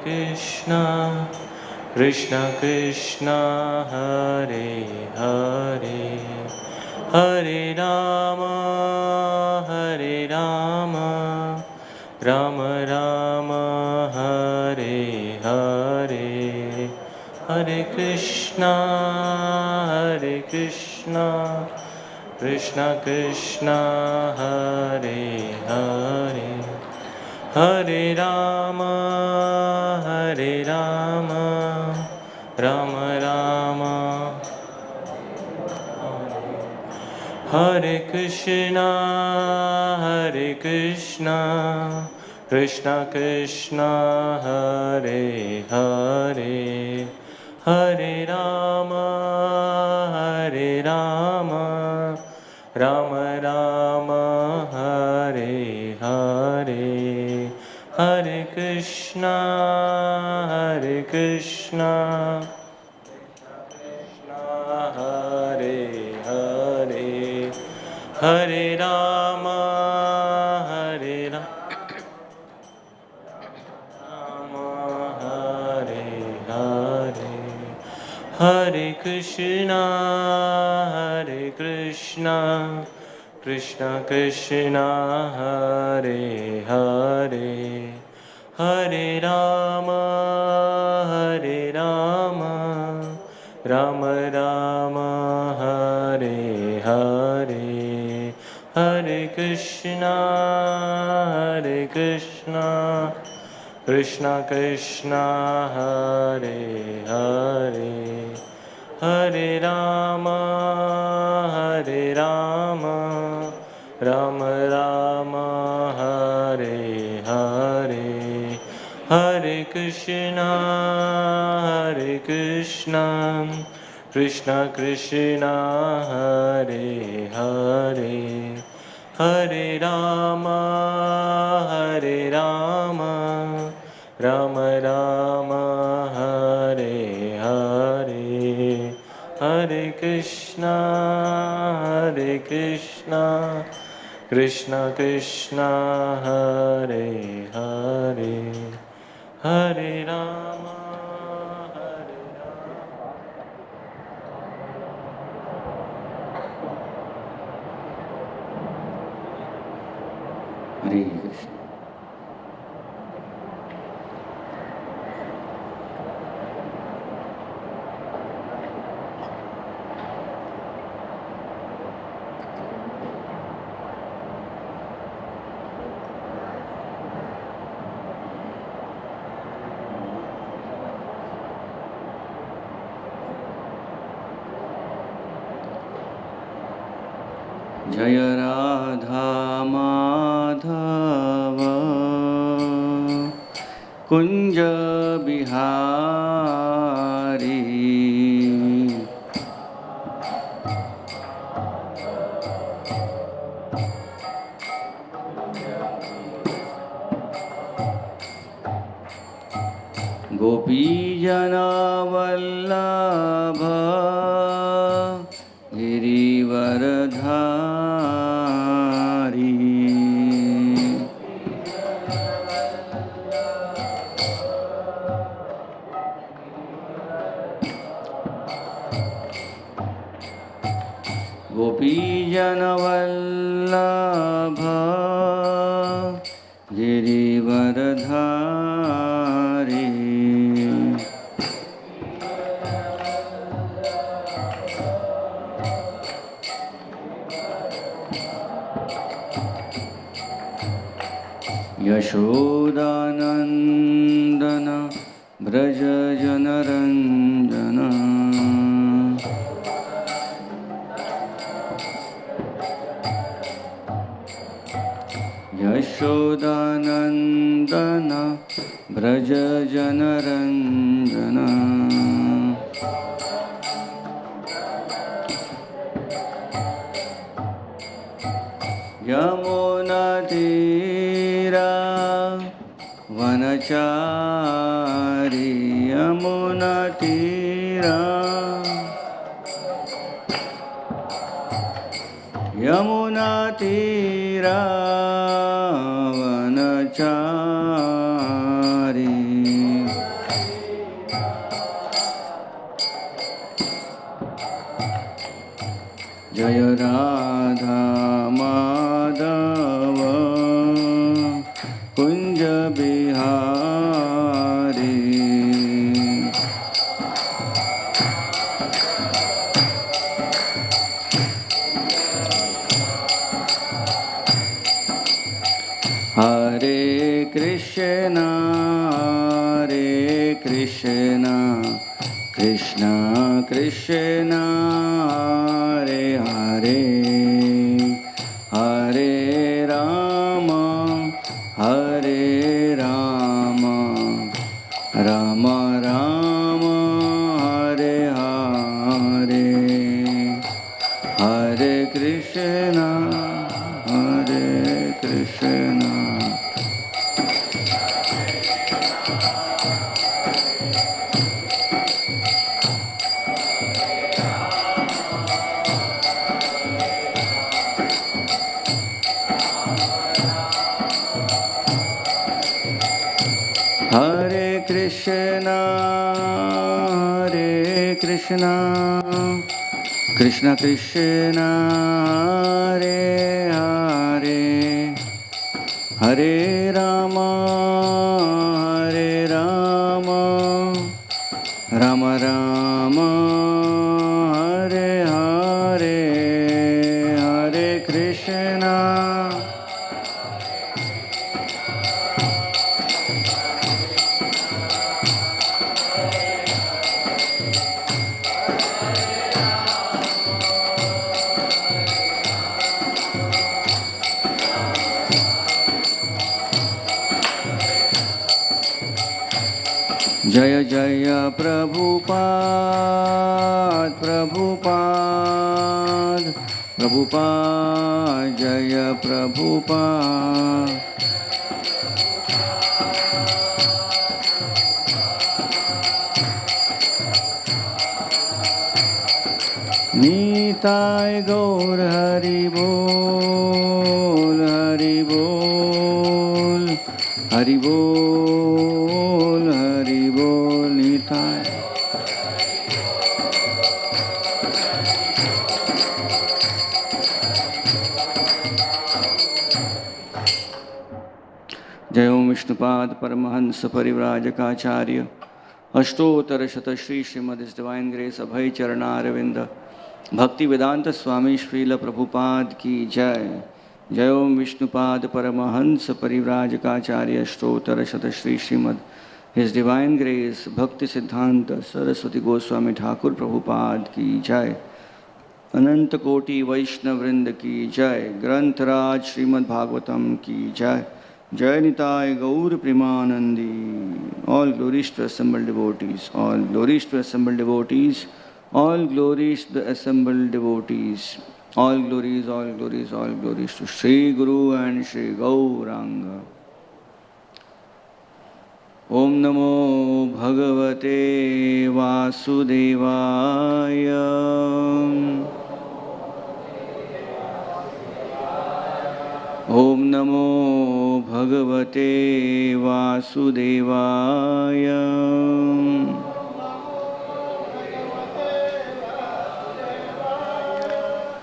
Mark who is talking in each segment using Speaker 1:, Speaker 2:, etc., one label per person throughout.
Speaker 1: Krishna, Krishna Krishna, Hare Hare, Hare Rama, Rama Rama, Hare Hare, Hare Krishna, Krishna Krishna, Hare Hare, Hare Rama, Rama Rama, Hare Krishna, Krishna Krishna, Hare Hare, Hare Rama, Rama Rama, Hare Hare, Hare Krishna, Krishna Hare Hare, Hare Rama, Hare Hare, Hare Krishna, Krishna Krishna, Hare Hare, Hare Rama, Rama Rama, Hare Hare, Hare Krishna, Krishna Krishna, Hare Hare, Hare Rama, Rama Rama, Hare Hare, Hare Krishna, Krishna Krishna, Hare Hare, Hare Rama, Rama Rama, Hare Hare, Hare Krishna, Krishna Krishna, Hare Hare, Hare Rama,
Speaker 2: Hare Krishna. जय राधा माधव कुंज बिहारी, गोपी जनवल्लभ गिरिवरधारी, गोपी जनवल्लभ गिरिवरधारी, यशोदानंदन ब्रज जनरंजन, यशोदानंदन ब्रज जनरंजन, यमुना तीरा वनचारी, यमुना तीरा, यमुना तीरा वनचारी, जय राधा माधव कुंज बिहारी। हरे कृष्णा कृष्णा कृष्णा हरे हरे, हरे राम राम राम हरे हरे, हरे कृष्णा कृष्णा। हरे कृष्णा कृष्णा कृष्णा हरे हरे, हरे राम राम राम हरे हरे, हरे कृष्णा। जय जय प्रभुपाद प्रभुपाद प्रभुपाद, जय प्रभुपाद। नीताय गौर हरि बोल, हरि बोल, हरि बोल, हरि बोल नीताय। जय ओम विष्णुपाद परमहंस परिव्राजकाचार्य अष्टोत्तर शत श्री श्रीमद डिवाइन ग्रेस अभय चरणारविंद भक्ति वेदांत स्वामी श्रील प्रभुपाद की जय। जय ओम विष्णुपाद परमहंस परिव्राजकाचार्य अष्टोत्तर शत Shri Shrimad his divine grace Bhakti Siddhanta Saraswati Goswami Thakur Prabhupada की जय। अनंत कोटि वैष्णव वृंद की जय। ग्रंथराज श्रीमद् भागवतम की जय। जय निताय गौर Premanandi. All glories to assembled devotees, all glories to assembled devotees, all glories to the assembled devotees, all glories, all glories, all glories to Sri Guru and Sri Gauranga. Om Namo Bhagavate Vasudevaya. Om Namo Bhagavate Vasudevaya.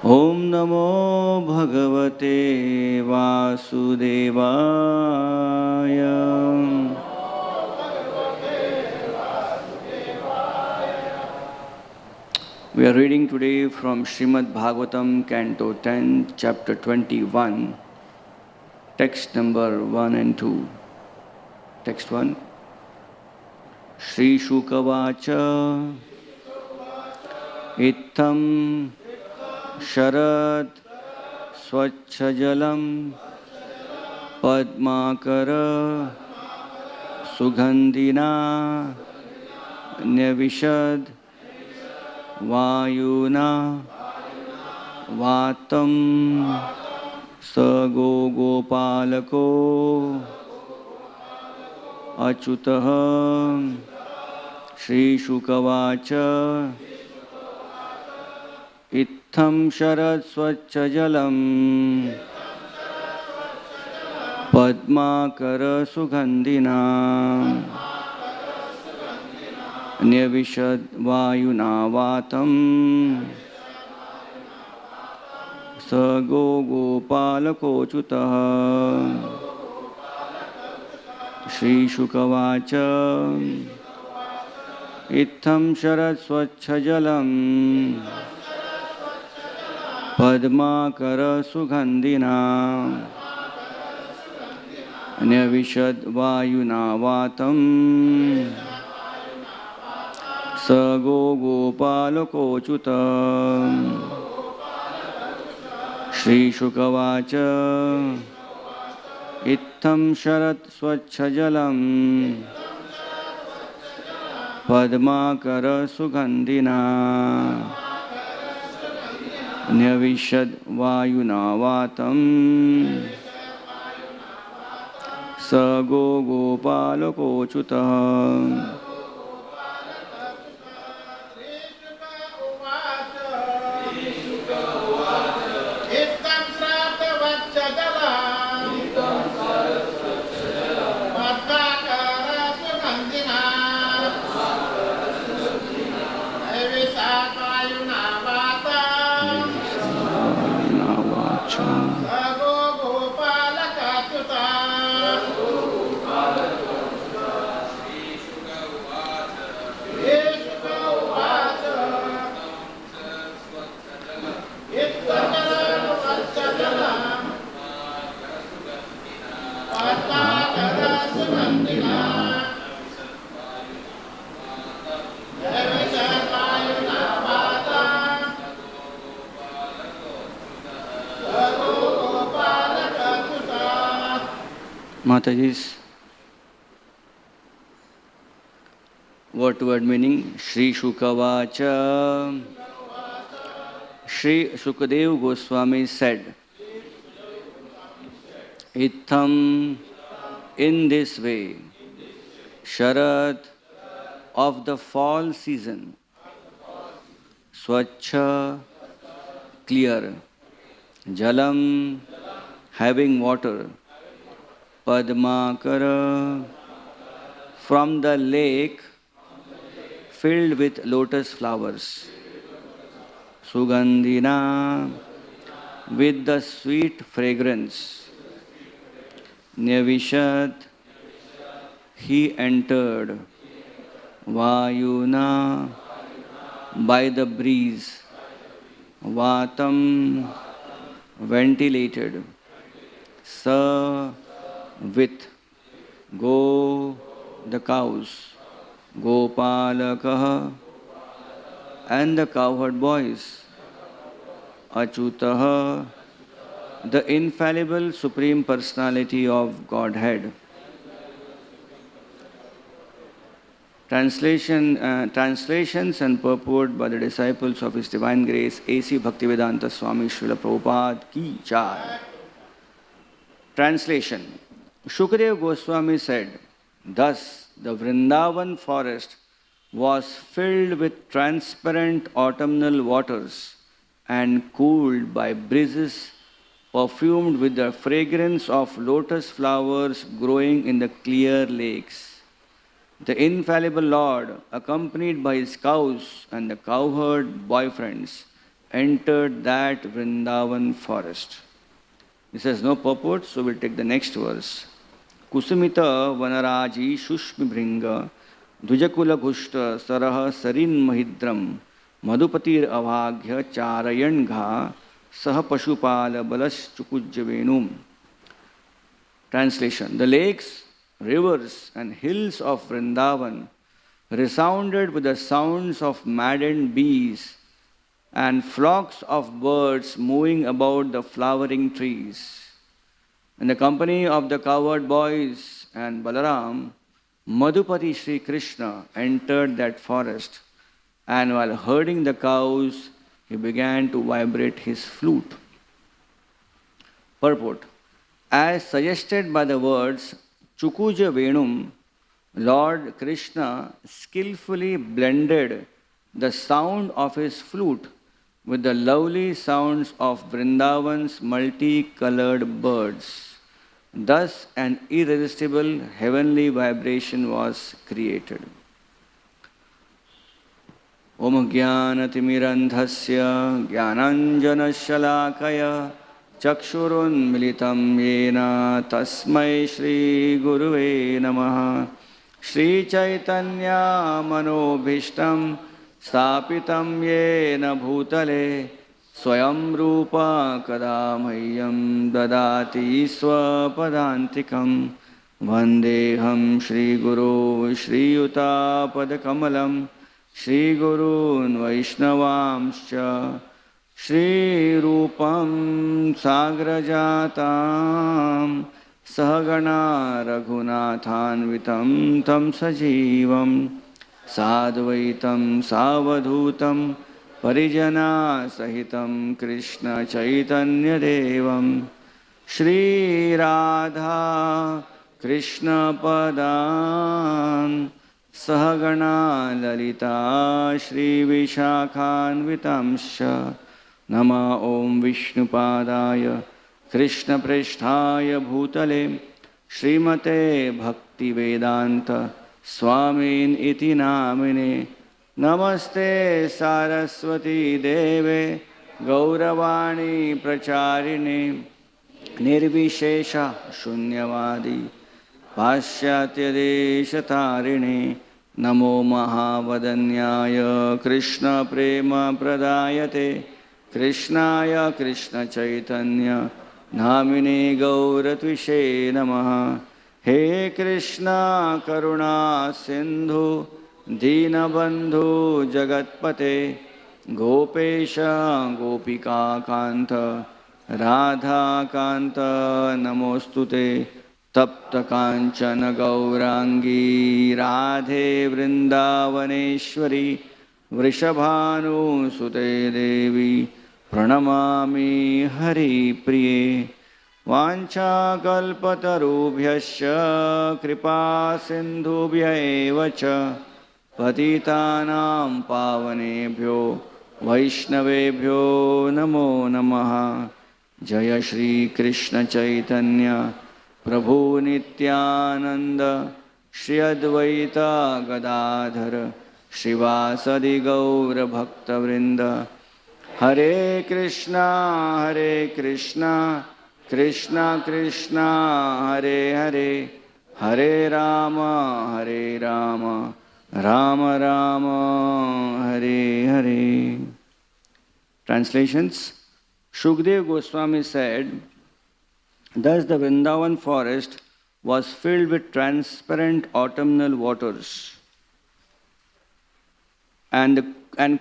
Speaker 2: Om Namo Bhagavate Vasudevaya. We are reading today from Srimad Bhagavatam, Canto 10, Chapter 21. Text number 1 and 2. Text 1. Shri Shukavacha Ittham Sharad Swachhajalam Padmakara Sugandhina Nyavishad Vayuna Vatam Sago Gopalako Achyutaha Shri Shukavacha Ittham Sharad Swachhajalam Padmakara Sugandhina Nyavishad Vayuna Vatam Sago Gopalakocutah Shri Shukavacha Itham Sharat Swachhajalam Padmakara Sugandhina Navishad Vayunavatam Sago Gopalakochutam Shri Shukavacha Itham Sharat Swachhajalam Padmakara Sugandhina Navishad Vayunavatam Sago Gopalakochutam Mataji's word-to-word meaning. Shri Shukavacha. Shri Shukadev Goswami said, Itham, in this way, Sharad of the fall season, Swachha, clear, Jalam, having water, Padmakara, from the lake filled with lotus flowers, Sugandhina, with the sweet fragrance, Nyavishat, he entered, Vayuna, by the breeze, Vatam, ventilated, Sa, with, Go, the cows, Gopalakaha, and the cowherd boys, Achutaha, the infallible Supreme Personality of Godhead. Translations and purport by the disciples of His Divine Grace, A.C. Bhaktivedanta Swami Srila Prabhupada Ki Jai. Translation. Shukadev Goswami said, thus the Vrindavan forest was filled with transparent autumnal waters and cooled by breezes perfumed with the fragrance of lotus flowers growing in the clear lakes. The infallible Lord, accompanied by his cows and the cowherd boyfriends, entered that Vrindavan forest. This has no purport, so we'll take the next verse. Kusumita vanaraji shushmi bringa Dujakula Gushta Saraha Sarin Mahidram Madhupatir Avagya Charayan Gha Saha Pashupala Balas Chukujjavenum. Translation. The lakes, rivers and hills of Vrindavan resounded with the sounds of maddened bees and flocks of birds moving about the flowering trees. In the company of the cowherd boys and Balaram, Madhupati Sri Krishna entered that forest, and while herding the cows, he began to vibrate his flute. Purport. As suggested by the words Chukuja Venum, Lord Krishna skillfully blended the sound of his flute with the lovely sounds of Vrindavan's multicolored birds. Thus, an irresistible heavenly vibration was created. Om Jnanatimirandhasya Jnananjanashalakaya Chakshurunmilitam Yena Tasmai Shri Guruve Namaha. Shri Chaitanya Manobhishtam Stapitam Yena Bhutale Swayam Rupa Kadamayyam Dadati Swapadantikam Vandeham Shri Guru Shri Yuta Padakamalam Shri Gurun Vaishnavamscha Shri Rupam Sagrajatam Sahagana Raghunathanvitam Tam Sajivam Sadvaitam Savadhutam Parijana Sahitam Krishna Chaitanya Devam Shri Radha Krishna Padam Sahagana Lalita Shri Vishakhanvitamsha Nama Om Vishnupadaya Krishna Pristhaya Bhutale Srimate Bhakti Vedanta Swamin Iti Namine Namaste Saraswati Deve Gauravani Pracharine Nirvishesha Shunyavadi Pashyatya Deshatarine Namo Mahavadanyaya Krishna Prema Pradayate Krishnaya Krishna Chaitanya Namine Gauratvishe Namaha. He Krishna Karuna Sindhu Dinabandhu Jagatpate Gopesha Gopika Kanta Radha Kanta Namostute Tapta Kanchana Gaurangi Radhe Vrindavaneshwari Vrishabhanu Sute Devi Pranamami Hari Priye Vancha Kalpatarubhyasya Kripa Sindhubhya Evacha Patitanam Pavanebhyo Vaishnavebhyo Namo Namaha. Jaya Shri Krishna Chaitanya Prabhu Nityananda Shri Advaita Gadadhara Shivasadi Gaura Bhakta Vrinda. Hare Krishna Krishna Krishna Hare Hare Hare Rama Rama Rama Hare Hare. Translations. Shukdev Goswami said, thus the Vrindavan forest was filled with transparent autumnal waters and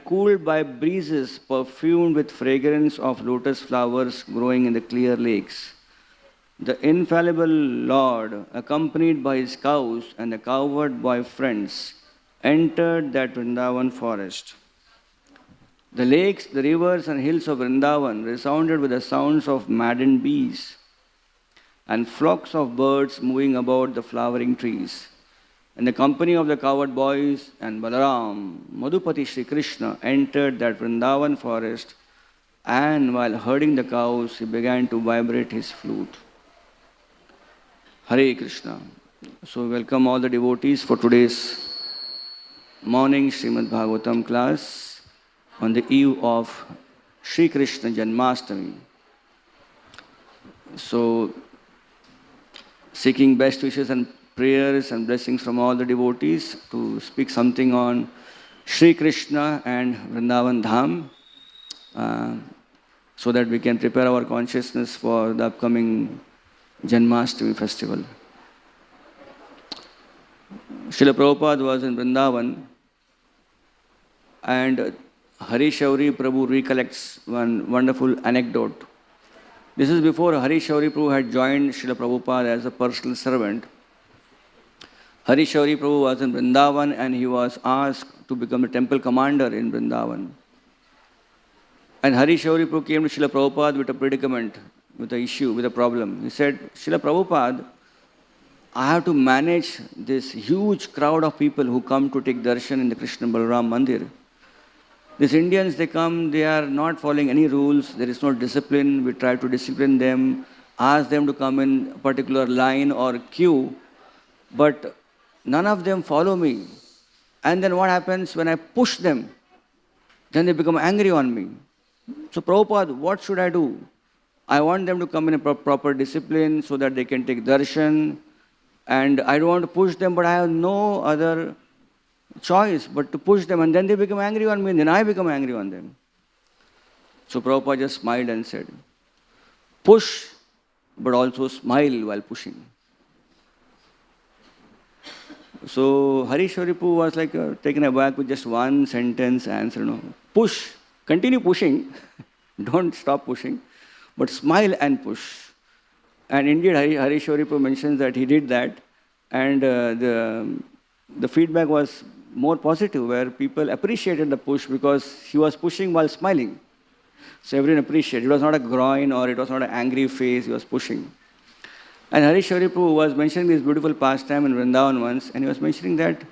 Speaker 2: cooled by breezes perfumed with fragrance of lotus flowers growing in the clear lakes. The infallible Lord, accompanied by his cows and the cowherd boy friends, entered that Vrindavan forest. The lakes, the rivers and hills of Vrindavan resounded with the sounds of maddened bees and flocks of birds moving about the flowering trees. In the company of the cowherd boys and Balaram, Madhupati Sri Krishna entered that Vrindavan forest, and while herding the cows, he began to vibrate his flute. Hare Krishna. So welcome all the devotees for today's morning Srimad Bhagavatam class on the eve of Sri Krishna Janmashtami. So, seeking best wishes and prayers and blessings from all the devotees to speak something on Sri Krishna and Vrindavan Dham, so that we can prepare our consciousness for the upcoming Janmashtami festival. Srila Prabhupada was in Vrindavan, and Hari Shauri Prabhu recollects one wonderful anecdote. This is before Hari Shauri Prabhu had joined Srila Prabhupada as a personal servant. Hari Shauri Prabhu was in Vrindavan and he was asked to become a temple commander in Vrindavan. And Hari Shauri Prabhu came to Srila Prabhupada with a predicament, with an issue, with a problem. He said, Srila Prabhupada, I have to manage this huge crowd of people who come to take darshan in the Krishna Balaram Mandir. These Indians, they come, they are not following any rules, there is no discipline, we try to discipline them, ask them to come in a particular line or queue, but none of them follow me. And then what happens when I push them? Then they become angry on me. So Prabhupada, what should I do? I want them to come in a proper discipline so that they can take darshan. And I don't want to push them, but I have no other choice but to push them. And then they become angry on me, and then I become angry on them. So Prabhupada just smiled and said, push, but also smile while pushing. So Harishwaripu was like taken aback with just one sentence answer. No, push, continue pushing, don't stop pushing, but smile and push. And indeed, Harishwaripu mentions that he did that, and the feedback was more positive, where people appreciated the push because he was pushing while smiling. So everyone appreciated. It was not a groin or it was not an angry face, he was pushing. And Harishwaripu was mentioning this beautiful pastime in Vrindavan once, and he was mentioning that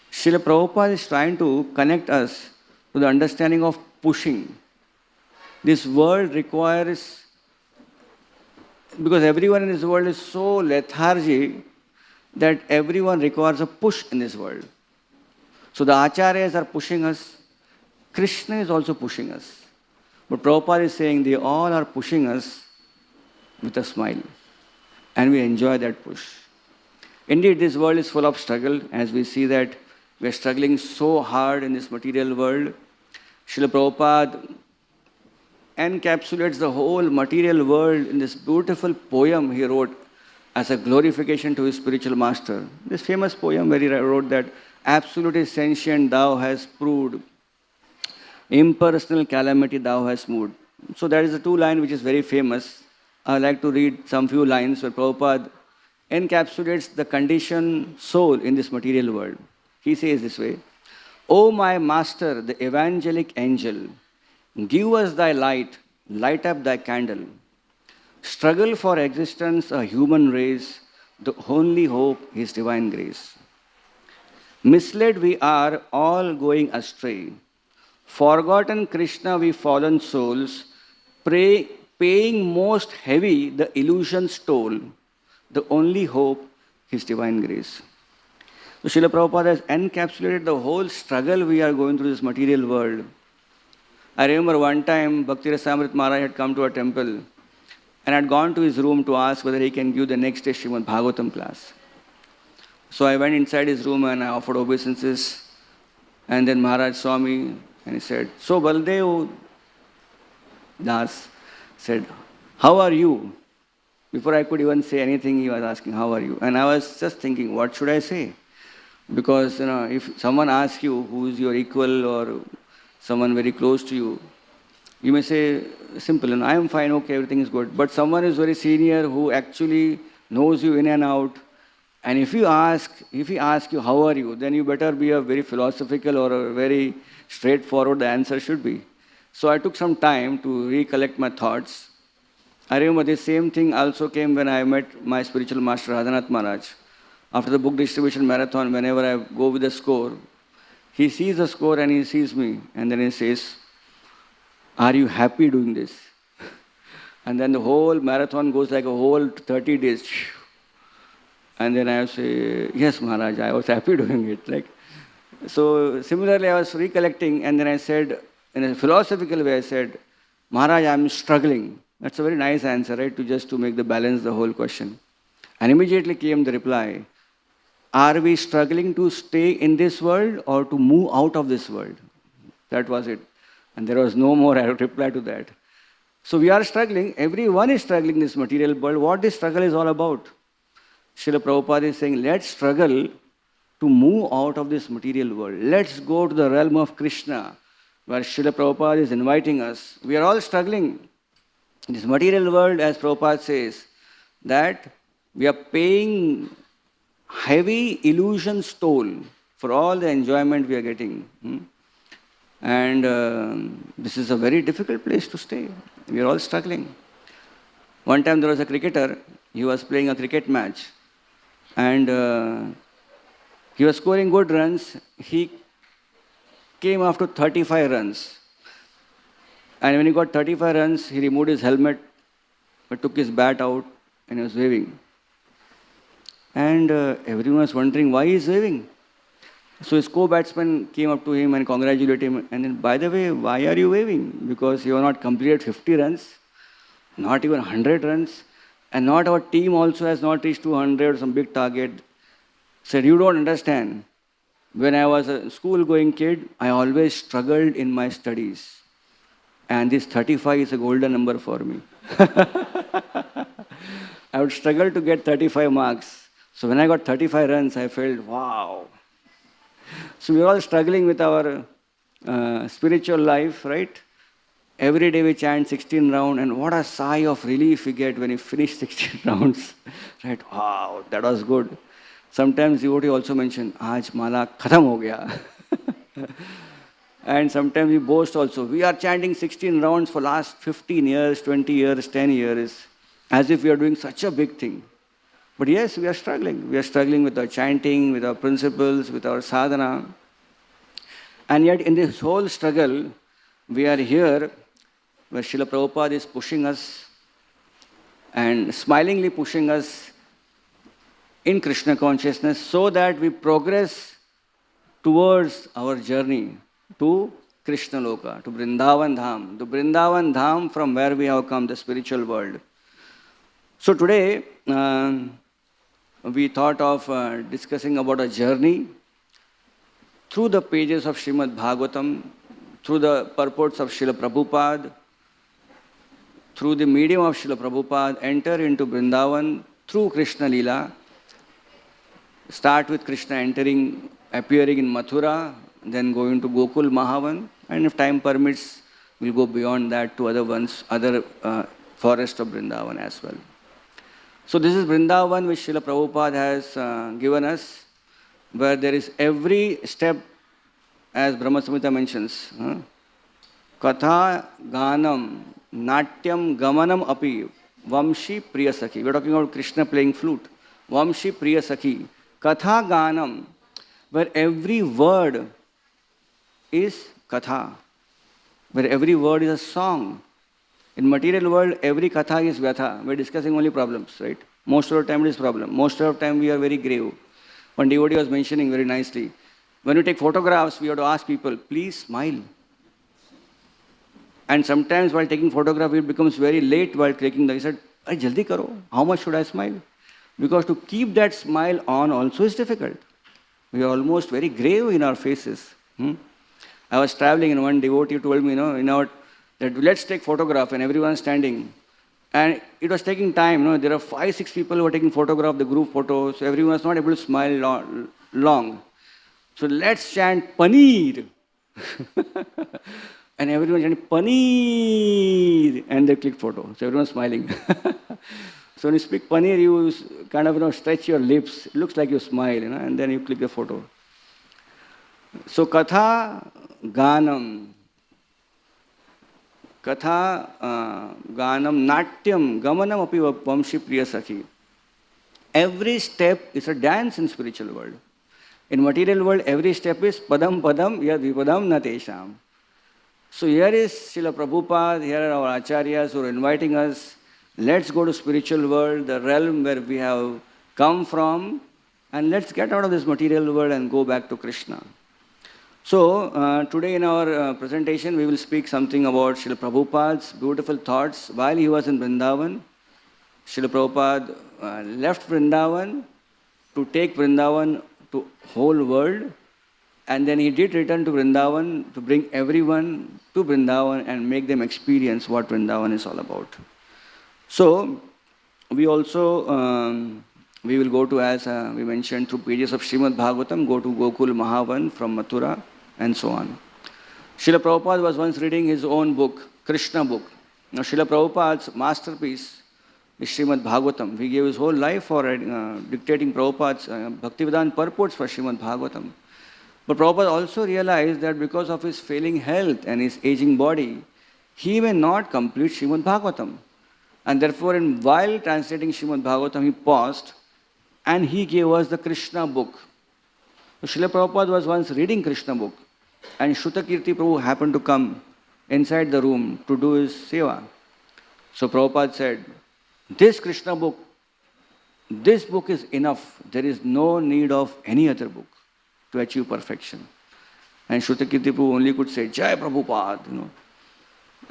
Speaker 2: Srila Prabhupada is trying to connect us to the understanding of pushing. This world requires, because everyone in this world is so lethargy that everyone requires a push in this world. So the acharyas are pushing us, Krishna is also pushing us. But Prabhupada is saying they all are pushing us with a smile. And we enjoy that push. Indeed, this world is full of struggle, as we see that we are struggling so hard in this material world. Srila Prabhupada encapsulates the whole material world in this beautiful poem he wrote as a glorification to his spiritual master. This famous poem where he wrote that absolute is sentient thou hast proved, impersonal calamity thou hast moved. So that is the two line which is very famous. I would like to read some few lines where Prabhupada encapsulates the conditioned soul in this material world. He says this way, O my master, the evangelic angel, give us thy light, light up thy candle. Struggle for existence, a human race, the only hope is divine grace. Misled we are, all going astray. Forgotten Krishna, we fallen souls, paying most heavy the illusion's toll. The only hope is divine grace. So Srila Prabhupada has encapsulated the whole struggle we are going through this material world. I remember one time Bhakti Rasamrit Maharaj had come to a temple and had gone to his room to ask whether he can give the next day Srimad Bhagavatam class. So I went inside his room and I offered obeisances, and then Maharaj saw me and he said, so Baldev Das said, how are you? Before I could even say anything, he was asking, how are you? And I was just thinking, what should I say? Because if someone asks you who is your equal or someone very close to you, you may say simple, I am fine, okay, everything is good. But someone is very senior who actually knows you in and out, and if he asks you, how are you, then you better be a very philosophical or a very straightforward the answer should be. So I took some time to recollect my thoughts. I remember the same thing also came when I met my spiritual master, Radhanath Maharaj. After the book distribution marathon, whenever I go with the score, he sees the score and he sees me, and then he says, are you happy doing this? And then the whole marathon goes like a whole 30 days. And then I say, yes, Maharaj, I was happy doing it. So similarly, I was recollecting, and then I said, in a philosophical way, I said, Maharaj, I am struggling. That's a very nice answer, right? To make the balance the whole question. And immediately came the reply, are we struggling to stay in this world or to move out of this world? That was it. And there was no more reply to that. So we are struggling. Everyone is struggling in this material world. What this struggle is all about? Srila Prabhupada is saying, let's struggle to move out of this material world. Let's go to the realm of Krishna, where Srila Prabhupada is inviting us. We are all struggling. In this material world, as Prabhupada says, that we are paying heavy illusions toll for all the enjoyment we are getting. And this is a very difficult place to stay. We are all struggling. One time there was a cricketer, he was playing a cricket match, and he was scoring good runs. He came after 35 runs. And when he got 35 runs, he removed his helmet, but took his bat out, and he was waving. And everyone was wondering why he is waving. So his co-batsman came up to him and congratulated him. And then, by the way, why are you waving? Because you have not completed 50 runs, not even 100 runs, and not our team also has not reached 200, some big target. Said, you don't understand. When I was a school-going kid, I always struggled in my studies. And this 35 is a golden number for me. I would struggle to get 35 marks. So when I got 35 runs, I felt, wow. So we're all struggling with our spiritual life, right? Every day we chant 16 rounds, and what a sigh of relief we get when we finish 16 rounds. Right? Wow, that was good. Sometimes devotee also mention, Aaj mala khatam ho gaya. And sometimes we boast also. We are chanting 16 rounds for last 15 years, 20 years, 10 years, as if we are doing such a big thing. But yes, we are struggling. We are struggling with our chanting, with our principles, with our sadhana. And yet in this whole struggle, we are here where Srila Prabhupada is pushing us and smilingly pushing us in Krishna consciousness so that we progress towards our journey to Krishna Loka, to Vrindavan Dham, the Vrindavan Dham from where we have come, the spiritual world. So today, we thought of discussing about a journey through the pages of Srimad Bhagavatam, through the purports of Srila Prabhupada, through the medium of Srila Prabhupada, enter into Vrindavan through Krishna Leela. Start with Krishna appearing in Mathura, then go into Gokul Mahavan, and if time permits, we'll go beyond that to other forests of Vrindavan as well. So this is Vrindavan which Srila Prabhupada has given us, where there is every step, as Brahma Samhita mentions, Katha, Ganam, Natyam, Gamanam Api, Vamshi, Priya Sakhi. We're talking about Krishna playing flute. Vamshi, Priya Sakhi. Katha, Ganam, where every word is Katha, where every word is a song. In material world, every Katha is Vyatha. We're discussing only problems, right? Most of the time it is problem. Most of the time we are very grave. One devotee was mentioning very nicely, when we take photographs, we have to ask people, please smile. And sometimes while taking photograph, it becomes very late while clicking. He said, jaldi karo. How much should I smile? Because to keep that smile on also is difficult. We are almost very grave in our faces. I was traveling and one devotee told me, that let's take photograph and everyone standing. And it was taking time. There are 5-6 people who are taking photograph, the group photo, so everyone was not able to smile long. So let's chant Paneer. And everyone chanted Paneer. And they clicked photo. So everyone's smiling. So when you speak Paneer, you kind of stretch your lips. It looks like you smile, and then you click the photo. So Katha, Ganam. Katha, Ganam, Natyam, Gamanam Api Vamshi Priya Sakhi. Every step is a dance in spiritual world. In material world, every step is Padam Padam Yad Vipadam Natesham. So here is Srila Prabhupada, here are our acharyas who are inviting us. Let's go to spiritual world, the realm where we have come from, and let's get out of this material world and go back to Krishna. So today in our presentation, we will speak something about Srila Prabhupada's beautiful thoughts while he was in Vrindavan. Srila Prabhupada left Vrindavan to take Vrindavan to whole world, and then he did return to Vrindavan to bring everyone to Vrindavan and make them experience what Vrindavan is all about. So we also we will go to, as we mentioned, through pages of Srimad Bhagavatam, go to Gokul Mahavan from Mathura, and so on. Srila Prabhupada was once reading his own book, Krishna book. Now Srila Prabhupada's masterpiece is Srimad Bhagavatam. He gave his whole life for dictating Prabhupada's Bhaktivedanta purports for Srimad Bhagavatam. But Prabhupada also realized that because of his failing health and his aging body, he may not complete Srimad Bhagavatam. And therefore, while translating Srimad Bhagavatam, he paused and he gave us the Krishna book. So Srila Prabhupada was once reading Krishna book, and Shrutakirti Prabhu happened to come inside the room to do his seva. So Prabhupada said, this Krishna book, this book is enough. There is no need of any other book. to achieve perfection. And Shrutakirti Prabhu only could say, Jai Prabhupada,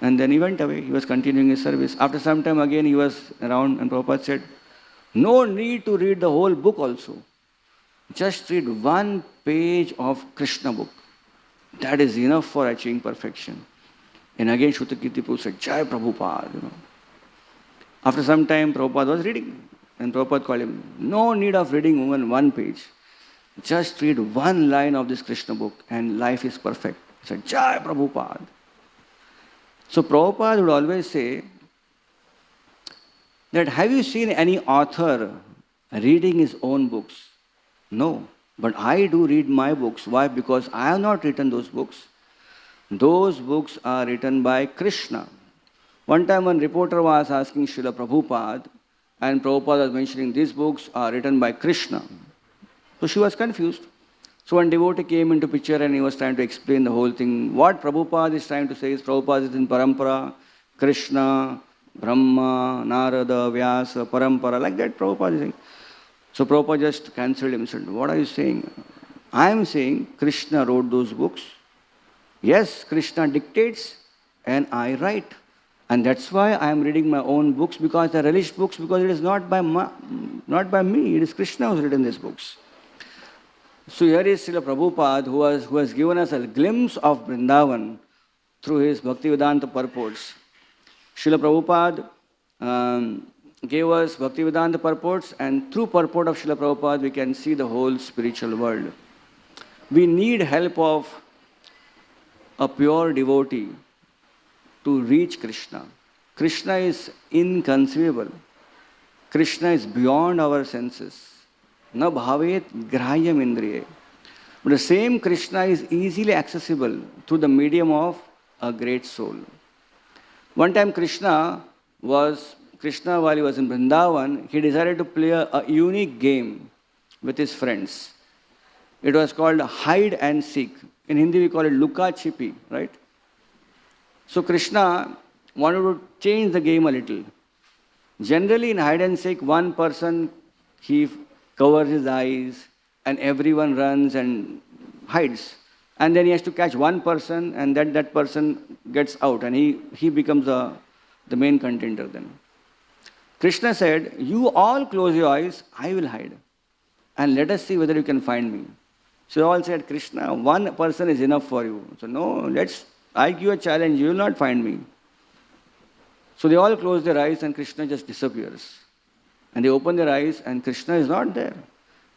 Speaker 2: And then he went away. He was continuing his service. After some time again he was around and Prabhupada said, no need to read the whole book also. Just read one page of Krishna book. That is enough for achieving perfection. And again Shrutakirti Prabhu said, Jai Prabhupada, After some time Prabhupada was reading. And Prabhupada called him, no need of reading even one page. Just read one line of this Krishna book and life is perfect. He said, Jai Prabhupada. So Prabhupada would always say that, have you seen any author reading his own books? No, but I do read my books. Why? Because I have not written those books. Those books are written by Krishna. One time one reporter was asking Srila Prabhupada, and Prabhupada was mentioning these books are written by Krishna. So she was confused. So one devotee came into picture and he was trying to explain the whole thing. What Prabhupada is trying to say is, Prabhupada is in Parampara, Krishna, Brahma, Narada, Vyasa, Parampara, like that Prabhupada is saying. So Prabhupada just cancelled him and said, what are you saying? I am saying Krishna wrote those books. Yes, Krishna dictates and I write. And that's why I am reading my own books, because they are religious books, because it is not by me, it is Krishna who has written these books. So here is Srila Prabhupada who has given us a glimpse of Vrindavan through his Bhaktivedanta purports. Srila Prabhupada gave us Bhaktivedanta purports, and through purport of Srila Prabhupada we can see the whole spiritual world. We need help of a pure devotee to reach Krishna. Krishna is inconceivable. Krishna is beyond our senses. Na bhavet grahyam indriye. But the same Krishna is easily accessible through the medium of a great soul. One time Krishna, while he was in Vrindavan, he decided to play a unique game with his friends. It was called hide and seek. In Hindi we call it luka chipi, right? So Krishna wanted to change the game a little. Generally in hide and seek, one person, he covers his eyes and everyone runs and hides. And then he has to catch one person, and that person gets out and he becomes the main contender then. Krishna said, you all close your eyes, I will hide. And let us see whether you can find me. So they all said, Krishna, one person is enough for you. So no, I give you a challenge, you will not find me. So they all close their eyes and Krishna just disappears. And they open their eyes and Krishna is not there.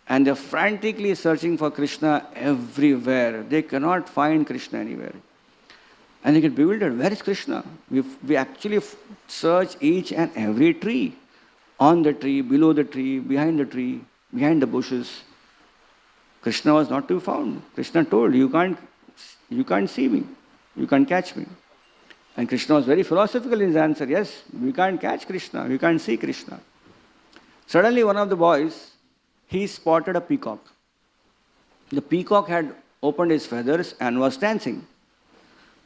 Speaker 2: And they're frantically searching for Krishna everywhere. They cannot find Krishna anywhere. And they get bewildered. Where is Krishna? We actually search each and every tree. On the tree, below the tree, behind the bushes. Krishna was not to be found. Krishna told, you can't see me. You can't catch me. And Krishna was very philosophical in his answer. Yes, we can't catch Krishna. We can't see Krishna. Suddenly one of the boys, he spotted a peacock. The peacock had opened his feathers and was dancing.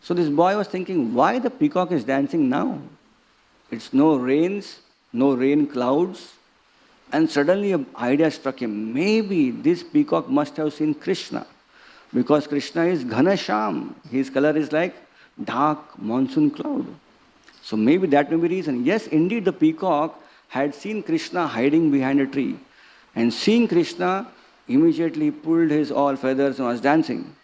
Speaker 2: So this boy was thinking, why the peacock is dancing now? It's no rains, no rain clouds. And suddenly an idea struck him. Maybe this peacock must have seen Krishna. Because Krishna is Ghanasham. His color is like dark monsoon cloud. So maybe that may be the reason. Yes, indeed the peacock had seen Krishna hiding behind a tree. And seeing Krishna, immediately pulled his all feathers and was dancing.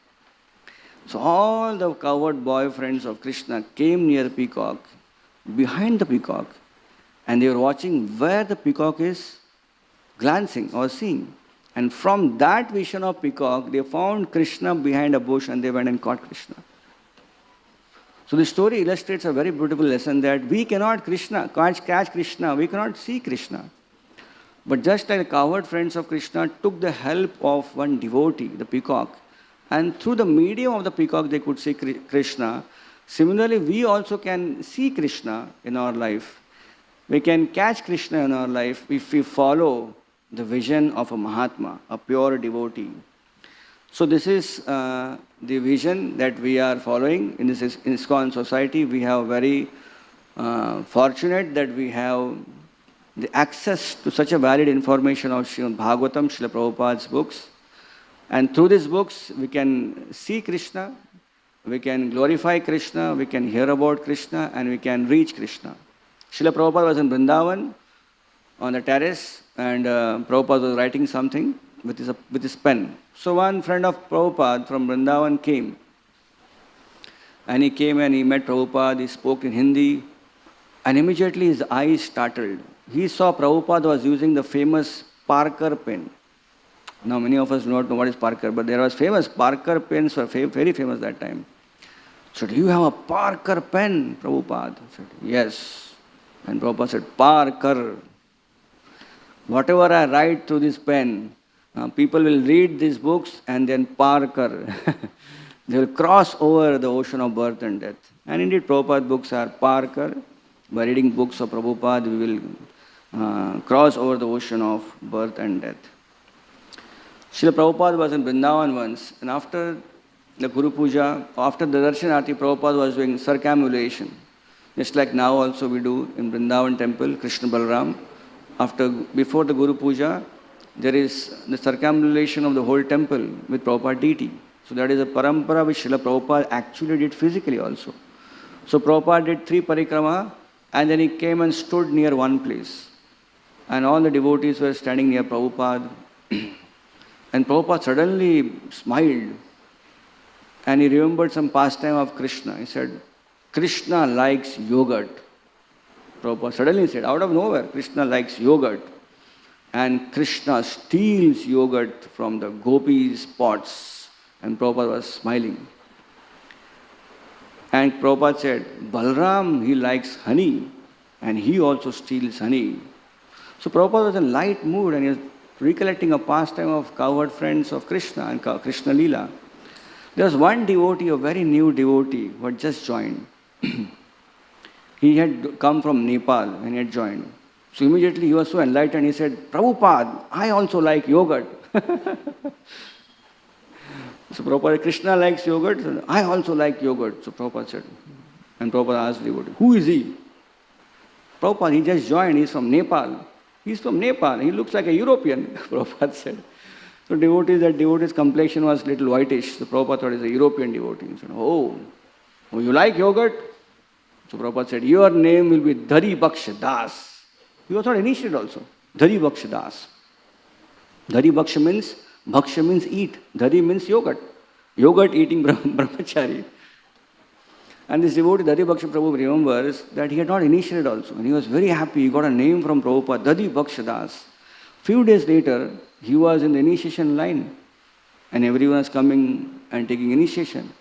Speaker 2: So all the coward boyfriends of Krishna came near the peacock, behind the peacock, and they were watching where the peacock is glancing or seeing. And from that vision of peacock, they found Krishna behind a bush and they went and caught Krishna. So the story illustrates a very beautiful lesson that we cannot catch Krishna, we cannot see Krishna. But just like the coward friends of Krishna took the help of one devotee, the peacock, and through the medium of the peacock they could see Krishna, similarly we also can see Krishna in our life. We can catch Krishna in our life if we follow the vision of a Mahatma, a pure devotee. So this is the vision that we are following in this ISKCON society. We have very fortunate that we have the access to such a valid information of Srimad Bhagavatam, Srila Prabhupada's books. And through these books, we can see Krishna, we can glorify Krishna, we can hear about Krishna, and we can reach Krishna. Srila Prabhupada was in Vrindavan on the terrace, and Prabhupada was writing something with his pen. So one friend of Prabhupada from Vrindavan came. And he came and he met Prabhupada, he spoke in Hindi, and immediately his eyes startled. He saw Prabhupada was using the famous Parker pen. Now many of us do not know what is Parker, but there was famous Parker pens were very famous that time. So, do you have a Parker pen, Prabhupada? I said, yes. And Prabhupada said, Parker. Whatever I write through this pen, people will read these books and then Parker. They will cross over the ocean of birth and death. And indeed, Prabhupada books are Parker. By reading books of Prabhupada, we will cross over the ocean of birth and death. Srila Prabhupada was in Vrindavan once, and after the Guru Puja, after the Darshanarti, Prabhupada was doing circumambulation. Just like now also we do in Vrindavan temple, Krishna Balaram. Before the Guru Puja, there is the circumambulation of the whole temple with Prabhupada deity. So that is a parampara which Srila Prabhupada actually did physically also. So Prabhupada did 3 parikrama, and then he came and stood near one place. And all the devotees were standing near Prabhupada. And Prabhupada suddenly smiled. And he remembered some pastime of Krishna. He said, Krishna likes yogurt. Prabhupada suddenly said, out of nowhere, Krishna likes yogurt. And Krishna steals yogurt from the gopis' pots. And Prabhupada was smiling. And Prabhupada said, Balram, he likes honey. And he also steals honey. So Prabhupada was in light mood and he was recollecting a pastime of cowherd friends of Krishna and Krishna Leela. There was one devotee, a very new devotee, who had just joined. He had come from Nepal and he had joined. So immediately he was so enlightened, he said, Prabhupada, I also like yogurt. So Prabhupada, Krishna likes yogurt, so I also like yogurt. So Prabhupada said, and Prabhupada asked the devotee, who is he? Prabhupada, he just joined, he's from Nepal. He's from Nepal, he looks like a European, Prabhupada said. So devotee's complexion was a little whitish. So Prabhupada thought he's a European devotee. He said, oh, you like yogurt? So Prabhupada said, your name will be Dhari Baksha Das. He was not initiated also. Dhari Baksha Das. Dhari Baksha means eat. Dhari means yogurt. Yogurt eating brahmachari. And this devotee, Dhari Baksha Prabhu, remembers that he had not initiated also. And he was very happy. He got a name from Prabhupada, Dhari Baksha Das. Few days later, he was in the initiation line. And everyone was coming and taking initiation.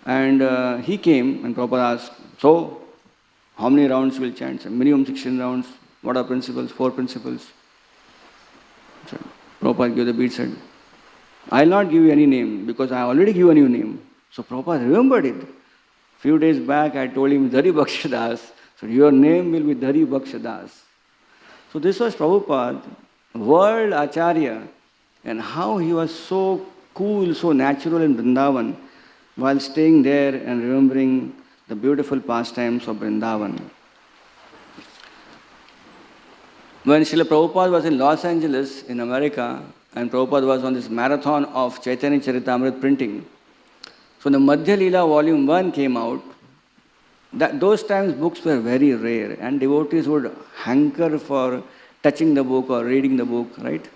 Speaker 2: And he came and Prabhupada asked, so, how many rounds will chant? So, minimum 16 rounds. What are principles? 4 principles. So, Prabhupada gave the beat, said, I'll not give you any name because I already given you name. So Prabhupada remembered it. Few days back I told him Dhari Baksha Das. So your name will be Dhari Baksha Das. So this was Prabhupada, world Acharya, and how he was so cool, so natural in Vrindavan while staying there and remembering the beautiful pastimes of Vrindavan. When Srila Prabhupada was in Los Angeles in America, and Prabhupada was on this marathon of Chaitanya Charitamrita printing, so the Madhya Leela volume 1 came out. Those times books were very rare and devotees would hanker for touching the book or reading the book, right?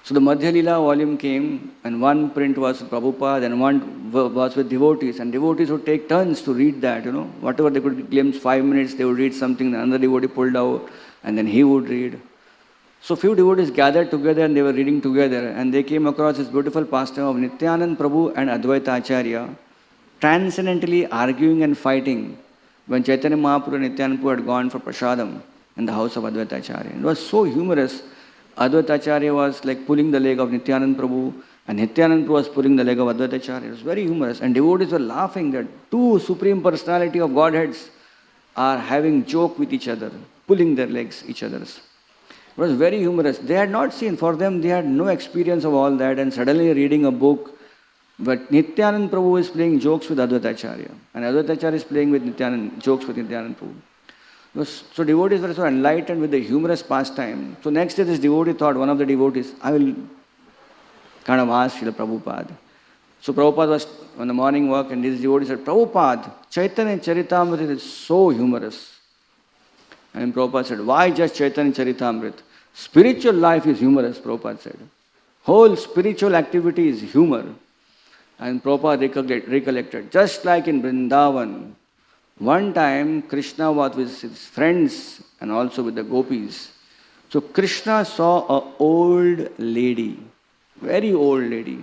Speaker 2: So the Madhya Leela volume came and one print was Prabhupada and one was with devotees, and devotees would take turns to read that, whatever they could glimpse, 5 minutes they would read something, another devotee pulled out and then he would read. So few devotees gathered together and they were reading together and they came across this beautiful pastime of Nityanand Prabhu and Advaita Acharya transcendently arguing and fighting when Chaitanya Mahaprabhu and Nityanand Prabhu had gone for prasadam in the house of Advaita Acharya. It was so humorous. Advaita Acharya was like pulling the leg of Nityanand Prabhu and Nityanand Prabhu was pulling the leg of Advaita Acharya. It was very humorous and devotees were laughing that two supreme personality of Godheads are having joke with each other, pulling their legs each other's. It was very humorous. They had not seen, for them, they had no experience of all that, and suddenly reading a book, but Nityanand Prabhu is playing jokes with Advaita Acharya, and Advaita Acharya is playing with jokes with Nityanand Prabhu. So devotees were so enlightened with the humorous pastime. So next day this devotee thought, one of the devotees, kind of asked Srila Prabhupada. So Prabhupada was on the morning walk and this devotee said, Prabhupada, Chaitanya Charitamrita is so humorous. And Prabhupada said, why just Chaitanya Charitamrita? Spiritual life is humorous, Prabhupada said. Whole spiritual activity is humor. And Prabhupada recollected, just like in Vrindavan, one time Krishna was with his friends and also with the gopis. So Krishna saw an old lady, very old lady.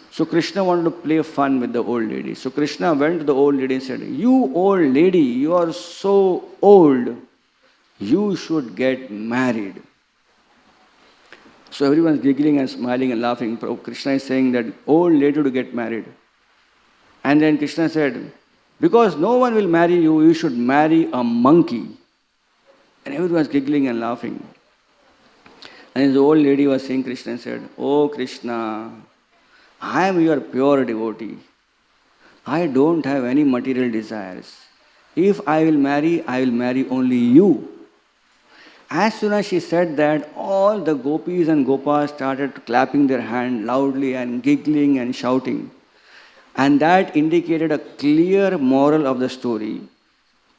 Speaker 2: So Krishna wanted to play fun with the old lady. So Krishna went to the old lady and said, you old lady, you are so old, you should get married. So everyone is giggling and smiling and laughing. Krishna is saying that old lady to get married. And then Krishna said, because no one will marry you, you should marry a monkey. And everyone was giggling and laughing. And the old lady was saying, Krishna said, oh Krishna, I am your pure devotee. I don't have any material desires. If I will marry only you. As soon as she said that, all the gopis and gopas started clapping their hands loudly and giggling and shouting. And that indicated a clear moral of the story.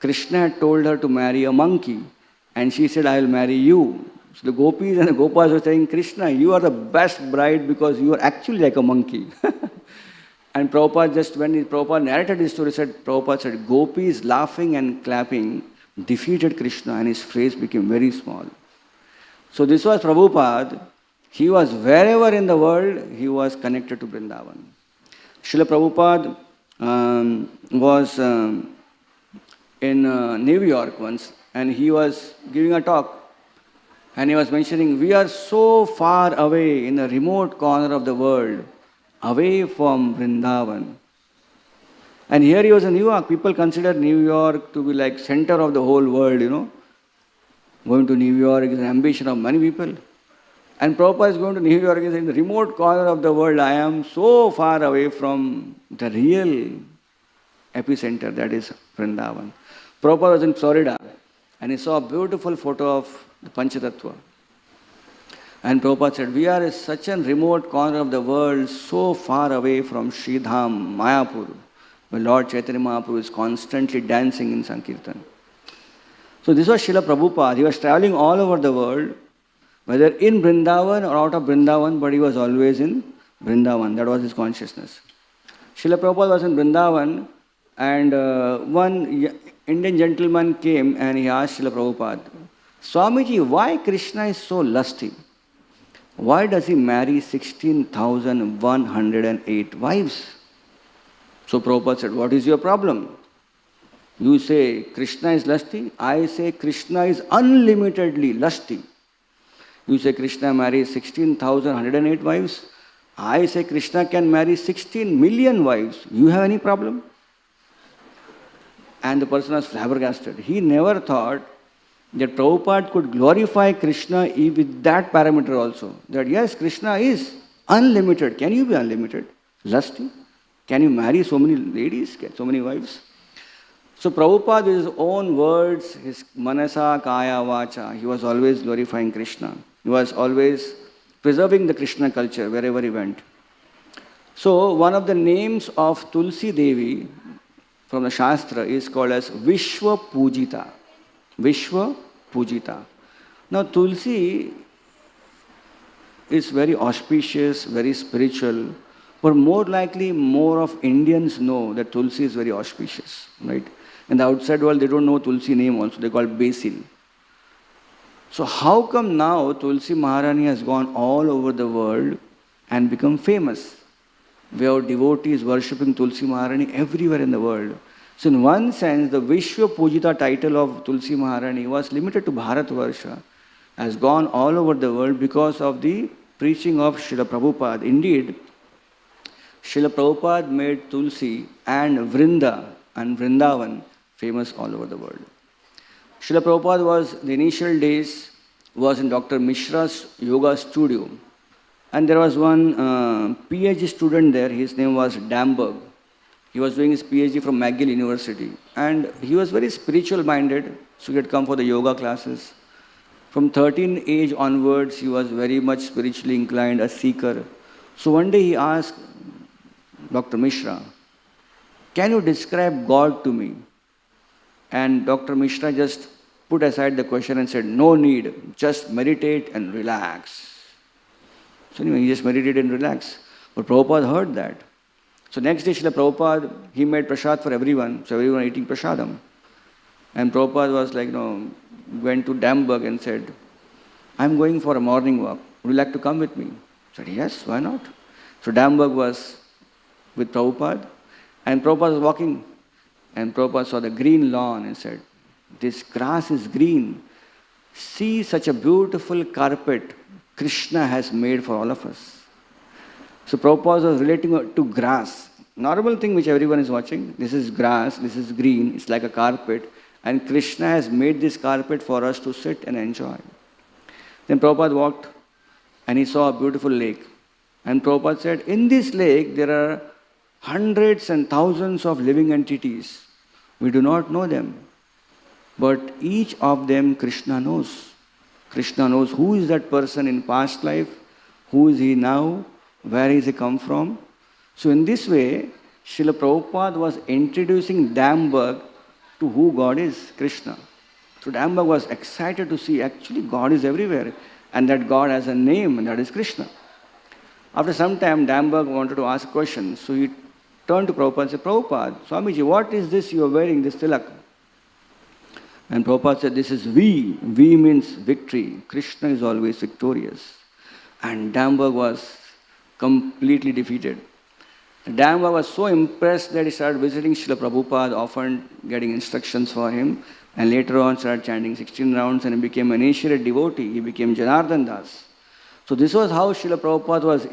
Speaker 2: Krishna had told her to marry a monkey. And she said, I will marry you. So the gopis and the gopas were saying, Krishna, you are the best bride because you are actually like a monkey. And Prabhupada when Prabhupada narrated this story, Prabhupada said, gopis laughing and clapping defeated Krishna and his face became very small. So this was Prabhupada. He was wherever in the world, he was connected to Vrindavan. Srila Prabhupada was in New York once and he was giving a talk. And he was mentioning, we are so far away in a remote corner of the world, away from Vrindavan. And here he was in New York. People consider New York to be like center of the whole world, Going to New York is an ambition of many people. And Prabhupada is going to New York, is in the remote corner of the world. I am so far away from the real epicenter, that is Vrindavan. Prabhupada was in Florida and he saw a beautiful photo of the Panchatattva. And Prabhupada said, we are in such a remote corner of the world, so far away from Sridham, Mayapur, where Lord Chaitanya Mahaprabhu is constantly dancing in Sankirtan. So this was Srila Prabhupada. He was traveling all over the world, whether in Vrindavan or out of Vrindavan, but he was always in Vrindavan. That was his consciousness. Srila Prabhupada was in Vrindavan, and one Indian gentleman came and he asked Srila Prabhupada, Swamiji, why Krishna is so lusty? Why does he marry 16,108 wives? So Prabhupada said, what is your problem? You say Krishna is lusty, I say Krishna is unlimitedly lusty. You say Krishna marries 16,108 wives, I say Krishna can marry 16 million wives. You have any problem? And the person was flabbergasted. He never thought that Prabhupada could glorify Krishna with that parameter also. That yes, Krishna is unlimited. Can you be unlimited? Lusty? Can you marry so many ladies, so many wives? So Prabhupada, with his own words, his manasa, kaya, vacha, he was always glorifying Krishna. He was always preserving the Krishna culture wherever he went. So one of the names of Tulsi Devi from the Shastra is called as Vishwa Pujita. Vishwa Pujita. Now Tulsi is very auspicious, very spiritual, but more likely more of Indians know that Tulsi is very auspicious, right? In the outside world they don't know Tulsi name also, they call it Basil. So how come now Tulsi Maharani has gone all over the world and become famous? We have devotees worshipping Tulsi Maharani everywhere in the world. So in one sense, the Vishwa Pujita title of Tulsi Maharani was limited to Bharatvarsha, has gone all over the world because of the preaching of Srila Prabhupada. Indeed, Srila Prabhupada made Tulsi and Vrindavan famous all over the world. Srila Prabhupada was, the initial days, was in Dr. Mishra's yoga studio. And there was one PhD student there, his name was Damberg. He was doing his PhD from McGill University. And he was very spiritual minded, so he had come for the yoga classes. From 13 age onwards, he was very much spiritually inclined, a seeker. So one day he asked Dr. Mishra, can you describe God to me? And Dr. Mishra just put aside the question and said, no need, just meditate and relax. So anyway, he just meditated and relaxed. But Prabhupada heard that. So next day, Srila Prabhupada, he made prasad for everyone. So everyone eating prasadam. And Prabhupada was like, went to Damburg and said, I'm going for a morning walk. Would you like to come with me? I said, yes, why not? So Damburg was with Prabhupada. And Prabhupada was walking. And Prabhupada saw the green lawn and said, this grass is green. See such a beautiful carpet Krishna has made for all of us. So Prabhupada was relating to grass. Normal thing which everyone is watching. This is grass, this is green, it's like a carpet. And Krishna has made this carpet for us to sit and enjoy. Then Prabhupada walked and he saw a beautiful lake. And Prabhupada said, in this lake there are hundreds and thousands of living entities. We do not know them. But each of them Krishna knows. Krishna knows who is that person in past life, who is he now, where is he come from. So in this way, Srila Prabhupada was introducing Damburg to who God is, Krishna. So Damburg was excited to see actually God is everywhere and that God has a name and that is Krishna. After some time, Damburg wanted to ask a question. So he turned to Prabhupada and said, Prabhupada, Swamiji, what is this you are wearing, this tilak? And Prabhupada said, this is V. V means victory. Krishna is always victorious. And Damburg was completely defeated. Damburg was so impressed that he started visiting Srila Prabhupada, often getting instructions for him. And later on started chanting 16 rounds and he became an initiated devotee. He became Janardhan Das. So this was how Srila Prabhupada was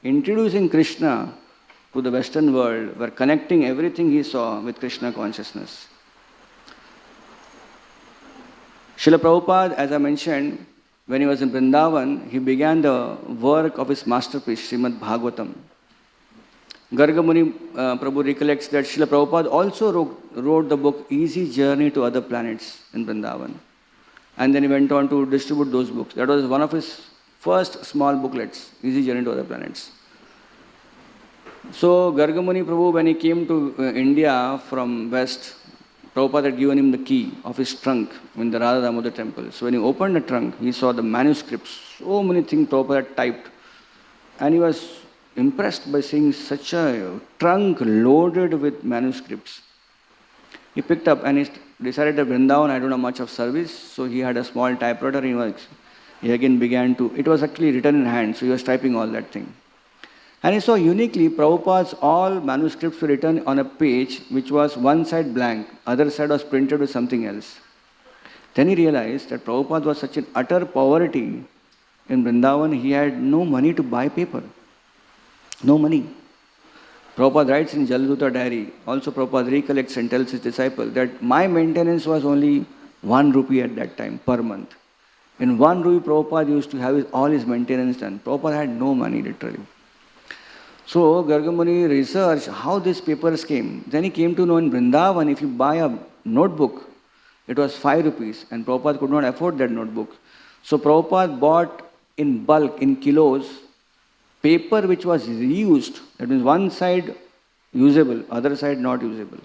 Speaker 2: introducing Krishna to the Western world, were connecting everything he saw with Krishna consciousness. Srila Prabhupada, as I mentioned, when he was in Vrindavan, he began the work of his masterpiece, Srimad Bhagavatam. Gargamuni Prabhu recollects that Srila Prabhupada also wrote the book Easy Journey to Other Planets in Vrindavan. And then he went on to distribute those books. That was one of his first small booklets, Easy Journey to Other Planets. So Gargamuni Prabhu, when he came to India from West, Prabhupada had given him the key of his trunk in the Radha Damodar temple. So when he opened the trunk, he saw the manuscripts, so many things Prabhupada had typed. And he was impressed by seeing such a trunk loaded with manuscripts. He picked up and he decided that Vrindavan, I don't know much of service, so he had a small typewriter. He again began to, it was actually written in hand, so he was typing all that thing. And he saw uniquely Prabhupada's all manuscripts were written on a page which was one side blank, other side was printed with something else. Then he realized that Prabhupada was such in utter poverty in Vrindavan, he had no money to buy paper. No money. Prabhupada writes in Jaladuta diary, also Prabhupada recollects and tells his disciple that my maintenance was only 1 rupee at that time per month. In 1 rupee, Prabhupada used to have all his maintenance done. Prabhupada had no money literally. So Gargamuni researched how these papers came. Then he came to know in Vrindavan, if you buy a notebook, it was 5 rupees and Prabhupada could not afford that notebook. So Prabhupada bought in bulk, in kilos, paper which was reused. That means one side usable, other side not usable.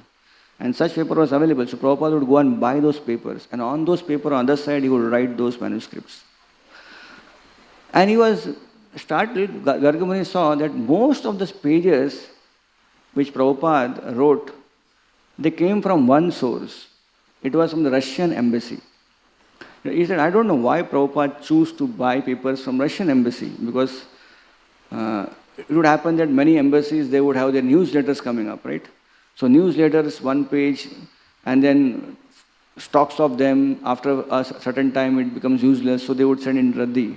Speaker 2: And such paper was available. So Prabhupada would go and buy those papers. And on those papers, on the other side, he would write those manuscripts. And he was started, Gargamuni saw that most of those pages which Prabhupada wrote, they came from one source. It was from the Russian embassy. He said, I don't know why Prabhupada chose to buy papers from Russian embassy, because it would happen that many embassies, they would have their newsletters coming up, right? So newsletters, one page, and then stocks of them, after a certain time it becomes useless, so they would send in raddi,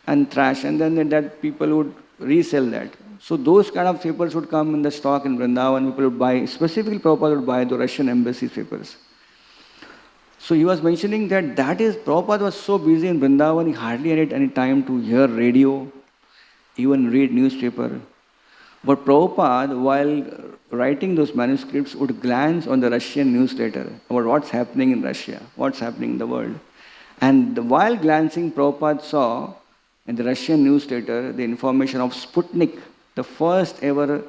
Speaker 2: and trash, and then that people would resell that. So those kind of papers would come in the stock in Vrindavan, people would buy, specifically Prabhupada would buy the Russian embassy papers. So he was mentioning that is, Prabhupada was so busy in Vrindavan, he hardly had any time to hear radio, even read newspaper. But Prabhupada, while writing those manuscripts, would glance on the Russian newsletter about what's happening in Russia, what's happening in the world. And while glancing, Prabhupada saw in the Russian newsletter the information of Sputnik, the first ever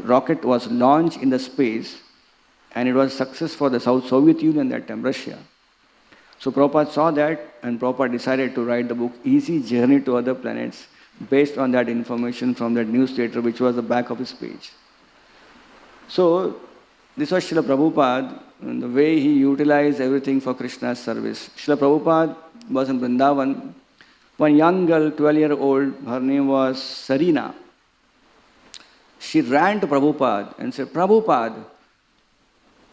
Speaker 2: rocket was launched in the space, and it was a success for the Soviet Union that time, Russia. So Prabhupada saw that, and Prabhupada decided to write the book Easy Journey to Other Planets based on that information from that newsletter, which was the back of his page. So this was Srila Prabhupada, and the way he utilized everything for Krishna's service. Srila Prabhupada was in Vrindavan. One young girl, 12-year-old, her name was Sarina. She ran to Prabhupada and said, Prabhupada,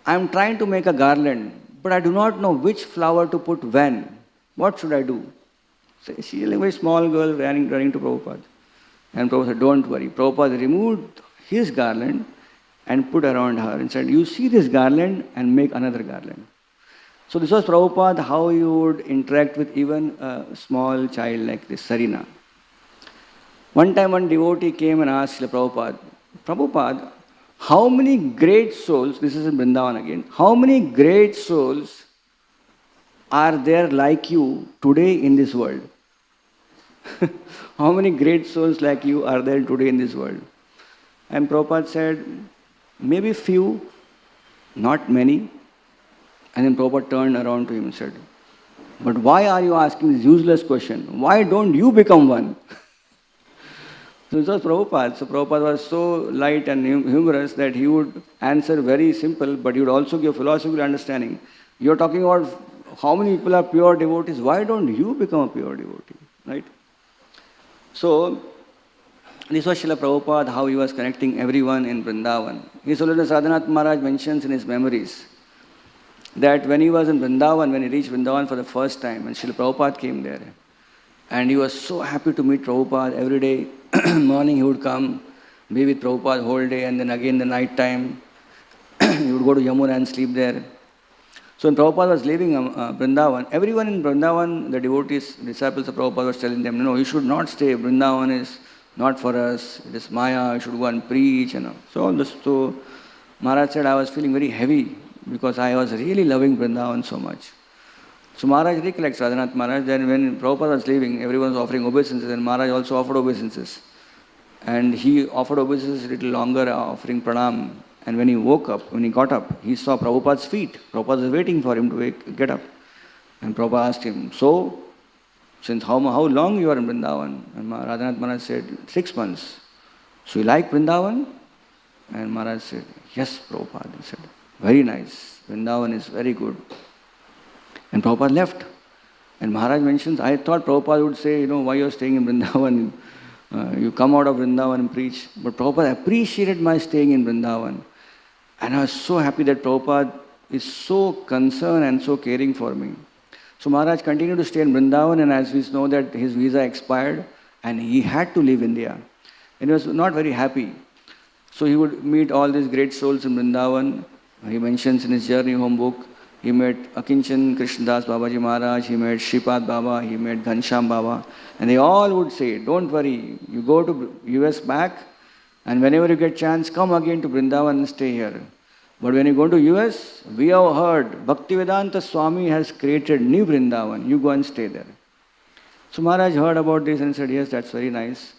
Speaker 2: I am trying to make a garland, but I do not know which flower to put when. What should I do? So she is a very small girl running to Prabhupada. And Prabhupada said, don't worry. Prabhupada removed his garland and put around her and said, you see this garland and make another garland. So this was Prabhupada, how you would interact with even a small child like this, Sarina. One time one devotee came and asked Srila Prabhupada, Prabhupada, how many great souls, this is in Vrindavan again, how many great souls are there like you today in this world? How many great souls like you are there today in this world? And Prabhupada said, maybe few, not many. And then Prabhupada turned around to him and said, but why are you asking this useless question? Why don't you become one? So this was Prabhupada. So Prabhupada was so light and humorous that he would answer very simple, but he would also give philosophical understanding. You're talking about how many people are pure devotees. Why don't you become a pure devotee? Right? So this was Srila Prabhupada, how he was connecting everyone in Vrindavan. His Holiness Radhanath Maharaj mentions in his memories that when he was in Vrindavan, when he reached Vrindavan for the first time, and Srila Prabhupada came there, and he was so happy to meet Prabhupada every day. Morning he would come, be with Prabhupada whole day, and then again the night time, he would go to Yamuna and sleep there. So when Prabhupada was leaving Vrindavan, everyone in Vrindavan, the devotees, disciples of Prabhupada was telling them, no, you should not stay. Vrindavan is not for us. It is Maya. You should go and preach. So Maharaj said, I was feeling very heavy because I was really loving Vrindavan so much. So Maharaj recollects Radhanath Maharaj. Then when Prabhupada was leaving, everyone was offering obeisances, and Maharaj also offered obeisances. And he offered obeisances a little longer, offering pranam. And when he woke up, when he got up, he saw Prabhupada's feet. Prabhupada was waiting for him to get up. And Prabhupada asked him, so, since how long you are in Vrindavan? And Radhanath Maharaj said, 6 months. So you like Vrindavan? And Maharaj said, yes, Prabhupada. He said, very nice. Vrindavan is very good. And Prabhupada left. And Maharaj mentions, I thought Prabhupada would say, why you are staying in Vrindavan? You come out of Vrindavan and preach. But Prabhupada appreciated my staying in Vrindavan. And I was so happy that Prabhupada is so concerned and so caring for me. So Maharaj continued to stay in Vrindavan, and as we know that his visa expired and he had to leave India. And he was not very happy. So he would meet all these great souls in Vrindavan. He mentions in his journey home book, he met Akinchan Krishnadas Babaji Maharaj, he met Shripad Baba, he met Ghanshyam Baba. And they all would say, don't worry, you go to US back, and whenever you get chance, come again to Vrindavan and stay here. But when you go to US, we have heard Bhaktivedanta Swami has created new Vrindavan. You go and stay there. So Maharaj heard about this and said, yes, that's very nice.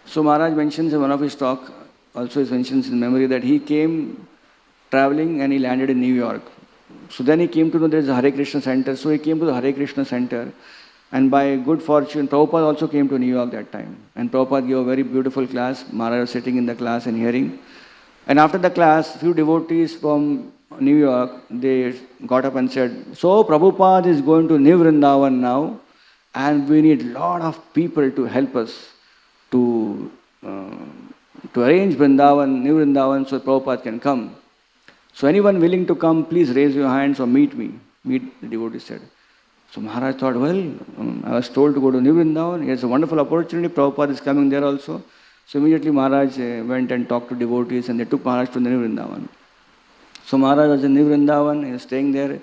Speaker 2: So Maharaj mentions in one of his talk, also he mentions in memory that he came traveling and he landed in New York. So then he came to know there is a Hare Krishna center. So he came to the Hare Krishna center. And by good fortune, Prabhupada also came to New York that time. And Prabhupada gave a very beautiful class. Maharaj was sitting in the class and hearing. And after the class, few devotees from New York, they got up and said, so Prabhupada is going to New Vrindavan now, and we need a lot of people to help us to arrange Vrindavan, New Vrindavan, so Prabhupada can come. So anyone willing to come, please raise your hands or meet me. Meet, the devotee said. So Maharaj thought, well, I was told to go to New Vrindavan. It's a wonderful opportunity. Prabhupada is coming there also. So immediately Maharaj went and talked to devotees, and they took Maharaj to New Vrindavan. So Maharaj was in New Vrindavan, he was staying there,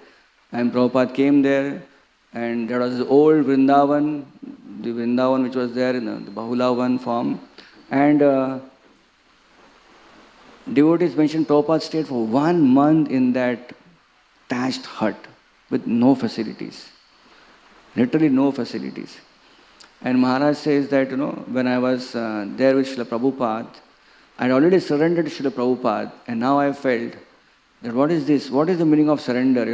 Speaker 2: and Prabhupada came there, and there was this old Vrindavan, the Vrindavan which was there in the Bahulavan form. And devotees mentioned Prabhupada stayed for 1 month in that thatched hut with no facilities. literally no facilities. And Maharaj says that, when I was there with Srila Prabhupada, I had already surrendered to Srila Prabhupada, and now I felt that what is this? What is the meaning of surrender,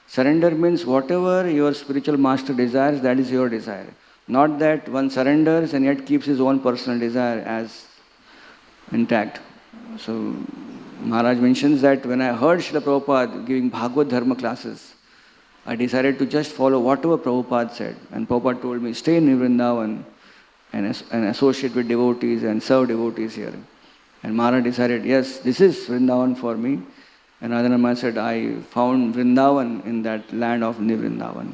Speaker 2: Surrender means whatever your spiritual master desires, that is your desire. Not that one surrenders and yet keeps his own personal desire as intact. So Maharaj mentions that when I heard Srila Prabhupada giving Bhagavad Dharma classes, I decided to just follow whatever Prabhupada said. And Prabhupada told me, stay in Vrindavan and associate with devotees and serve devotees here. And Maharaj decided, yes, this is Vrindavan for me. And Radha said, I found Vrindavan in that land of Vrindavan.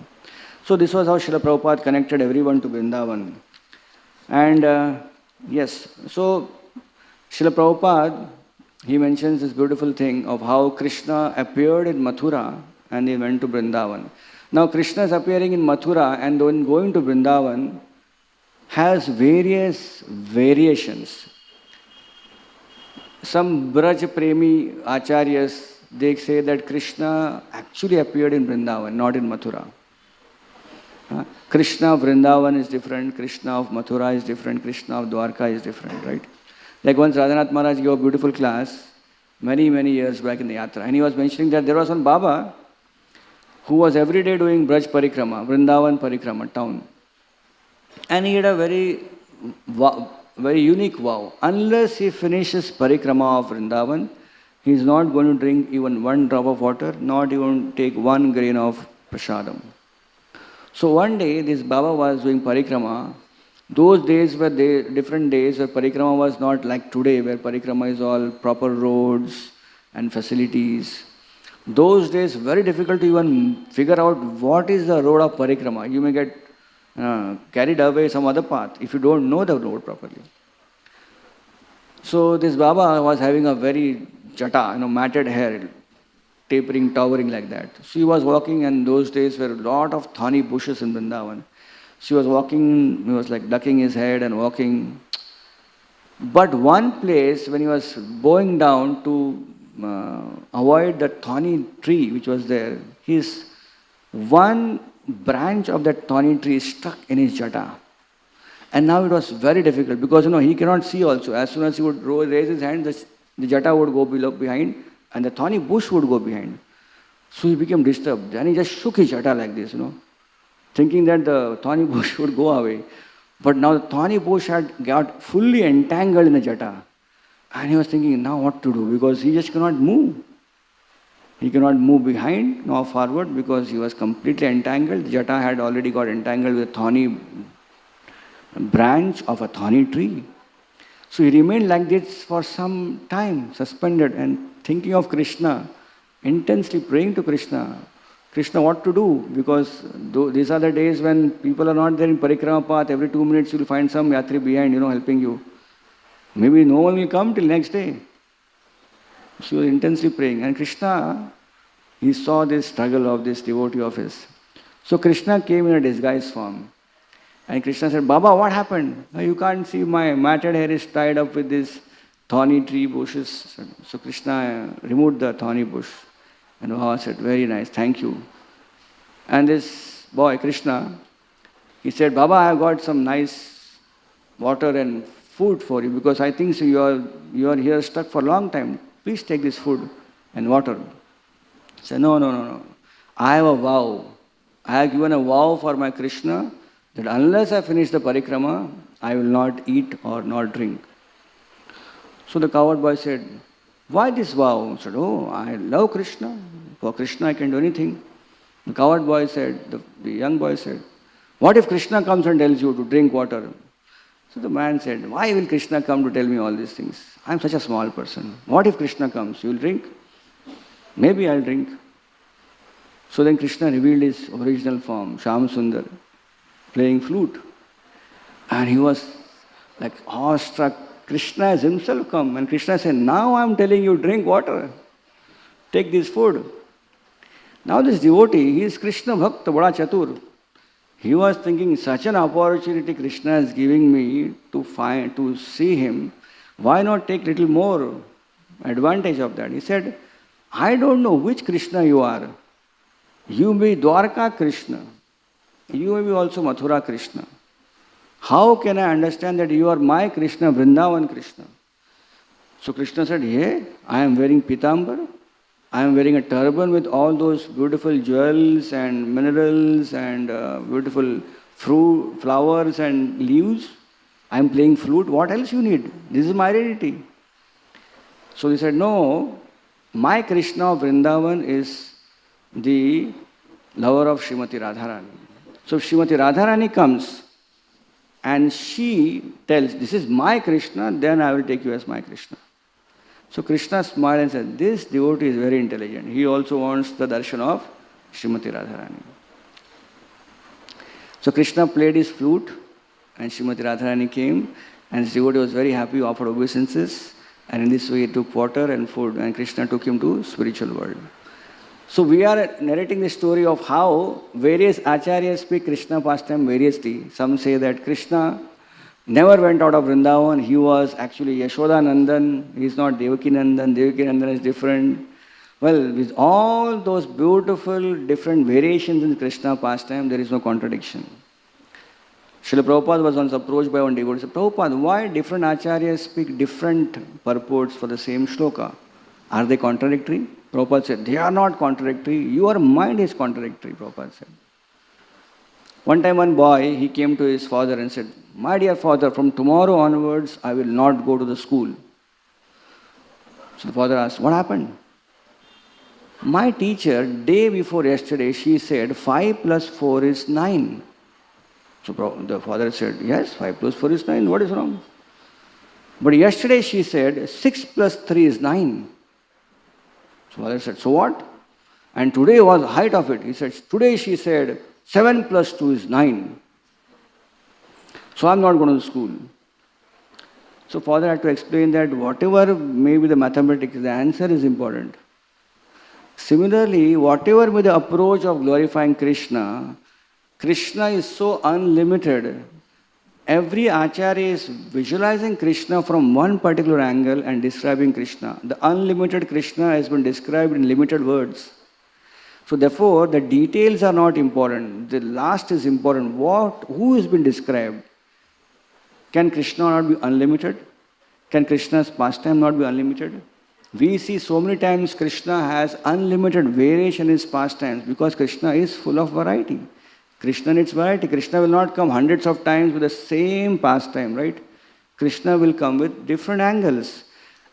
Speaker 2: So this was how Srila Prabhupada connected everyone to Vrindavan. And yes, so Srila Prabhupada, he mentions this beautiful thing of how Krishna appeared in Mathura and he went to Vrindavan. Now Krishna is appearing in Mathura and when going to Vrindavan has various variations. Some Braj Premi Acharyas, they say that Krishna actually appeared in Vrindavan, not in Mathura. Krishna of Vrindavan is different, Krishna of Mathura is different, Krishna of Dwarka is different, right? Like once Radhanath Maharaj gave a beautiful class many years back in the Yatra, and he was mentioning that there was one Baba who was every day doing Braj Parikrama, Vrindavan Parikrama, town. And he had a very unique vow. Unless he finishes Parikrama of Vrindavan, he is not going to drink even one drop of water, not even take one grain of prasadam. So one day, this Baba was doing Parikrama. Those days were different days where Parikrama was not like today, where Parikrama is all proper roads and facilities. Those days, very difficult to even figure out what is the road of Parikrama. You may get carried away some other path if you don't know the road properly. So this Baba was having a very jata, matted hair, tapering, towering like that. So he was walking, and those days were a lot of thorny bushes in Vrindavan. So he was walking, he was like ducking his head and walking. But one place, when he was bowing down to avoid the thorny tree which was there, his one branch of that thorny tree stuck in his jata. And now it was very difficult because he cannot see also. As soon as he would raise his hand, the jata would go behind and the thorny bush would go behind. So he became disturbed. And he just shook his jata like this, thinking that the thorny bush would go away. But now the thorny bush had got fully entangled in the jata. And he was thinking, now what to do? Because he just cannot move. He cannot move behind nor forward because he was completely entangled. The jata had already got entangled with a thorny branch of a thorny tree. So he remained like this for some time, suspended and thinking of Krishna, intensely praying to Krishna. Krishna, what to do? Because these are the days when people are not there in Parikrama path. Every 2 minutes you will find some yatri behind, helping you. Maybe no one will come till next day. So he was intensely praying. And Krishna, he saw this struggle of this devotee of his. So Krishna came in a disguised form. And Krishna said, Baba, what happened? You can't see my matted hair is tied up with these thorny tree bushes. So Krishna removed the thorny bush. And Baba said, very nice, thank you. And this boy, Krishna, he said, Baba, I have got some nice water and food for you because I think so you are here stuck for a long time. Please take this food and water. He said, no. I have a vow. I have given a vow for my Krishna that unless I finish the parikrama, I will not eat or not drink. So the coward boy said, why this vow? He said, I love Krishna. For Krishna I can do anything. The coward boy said, the young boy said, what if Krishna comes and tells you to drink water? So the man said, why will Krishna come to tell me all these things? I am such a small person. What if Krishna comes? You will drink? Maybe I'll drink. So then Krishna revealed his original form, Shyam Sundar, playing flute. And he was like awestruck. Krishna has himself come. And Krishna said, now I am telling you, drink water. Take this food. Now this devotee, he is Krishna Bhakta, Bada Chatur. He was thinking, such an opportunity Krishna is giving me to see him. Why not take little more advantage of that? He said, I don't know which Krishna you are. You may be Dwarka Krishna. you may be also Mathura Krishna. How can I understand that you are my Krishna, Vrindavan Krishna? So Krishna said, hey, I am wearing pitambar. I am wearing a turban with all those beautiful jewels and minerals and beautiful fruit, flowers and leaves. I am playing flute. What else you need? This is my identity. So he said, no, my Krishna of Vrindavan is the lover of Srimati Radharani. So if Srimati Radharani comes and she tells, this is my Krishna, then I will take you as my Krishna. So Krishna smiled and said, this devotee is very intelligent. He also wants the darshan of Srimati Radharani. So Krishna played his flute and Srimati Radharani came and the devotee was very happy, offered obeisances, and in this way he took water and food and Krishna took him to spiritual world. So we are narrating the story of how various acharyas speak Krishna pastime variously. Some say that Krishna never went out of Vrindavan. He was actually Yashoda Nandan. He is not Devaki Nandan. Devaki Nandan is different. Well, with all those beautiful different variations in Krishna pastime, there is no contradiction. Srila Prabhupada was once approached by one devotee. He said, Prabhupada, why different acharyas speak different purports for the same shloka? Are they contradictory? Prabhupada said, they are not contradictory. Your mind is contradictory, Prabhupada said. One time one boy, he came to his father and said, my dear father, from tomorrow onwards, I will not go to the school. So the father asked, what happened? My teacher, day before yesterday, she said, 5 plus 4 is 9. So the father said, yes, 5 plus 4 is 9. What is wrong? But yesterday she said, 6 plus 3 is 9. So father said, so what? And today was the height of it. He said, today she said, 7 plus 2 is 9. So I'm not going to school. So father had to explain that whatever may be the mathematics, the answer is important. Similarly, whatever be the approach of glorifying Krishna, Krishna is so unlimited. Every acharya is visualizing Krishna from one particular angle and describing Krishna. The unlimited Krishna has been described in limited words. So therefore, the details are not important. The last is important. Who has been described? Can Krishna not be unlimited? Can Krishna's pastime not be unlimited? We see so many times Krishna has unlimited variation in his pastimes because Krishna is full of variety. Krishna needs variety. Krishna will not come hundreds of times with the same pastime, right? Krishna will come with different angles.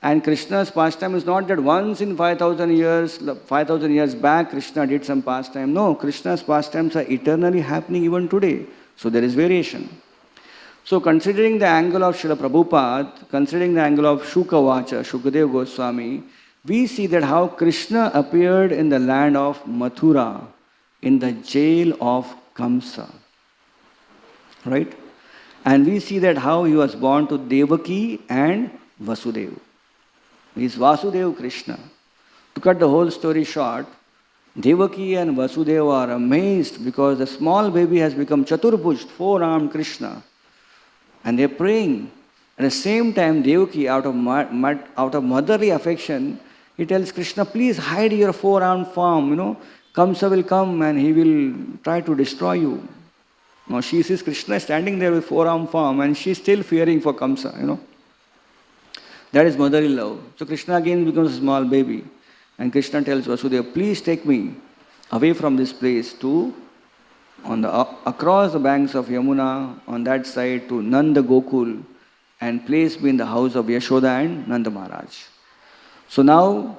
Speaker 2: And Krishna's pastime is not that once in 5,000 years back, Krishna did some pastime. No, Krishna's pastimes are eternally happening even today. So there is variation. So considering the angle of Srila Prabhupada, considering the angle of Shukavacha, Shukadev Goswami, we see that how Krishna appeared in the land of Mathura, in the jail of Kamsa. Right? And we see that how he was born to Devaki and Vasudeva. He is Vasudeva Krishna. To cut the whole story short, Devaki and Vasudeva are amazed because the small baby has become Chaturbhuj, four-armed Krishna. And they are praying. At the same time, Devaki, out of motherly affection, he tells Krishna, please hide your four-armed form, Kamsa will come and he will try to destroy you. Now she sees Krishna standing there with four-armed form and she is still fearing for Kamsa, That is motherly love. So Krishna again becomes a small baby. And Krishna tells Vasudeva, please take me away from this place to across the banks of Yamuna, on that side to Nanda Gokul, and place me in the house of Yashoda and Nanda Maharaj. So now,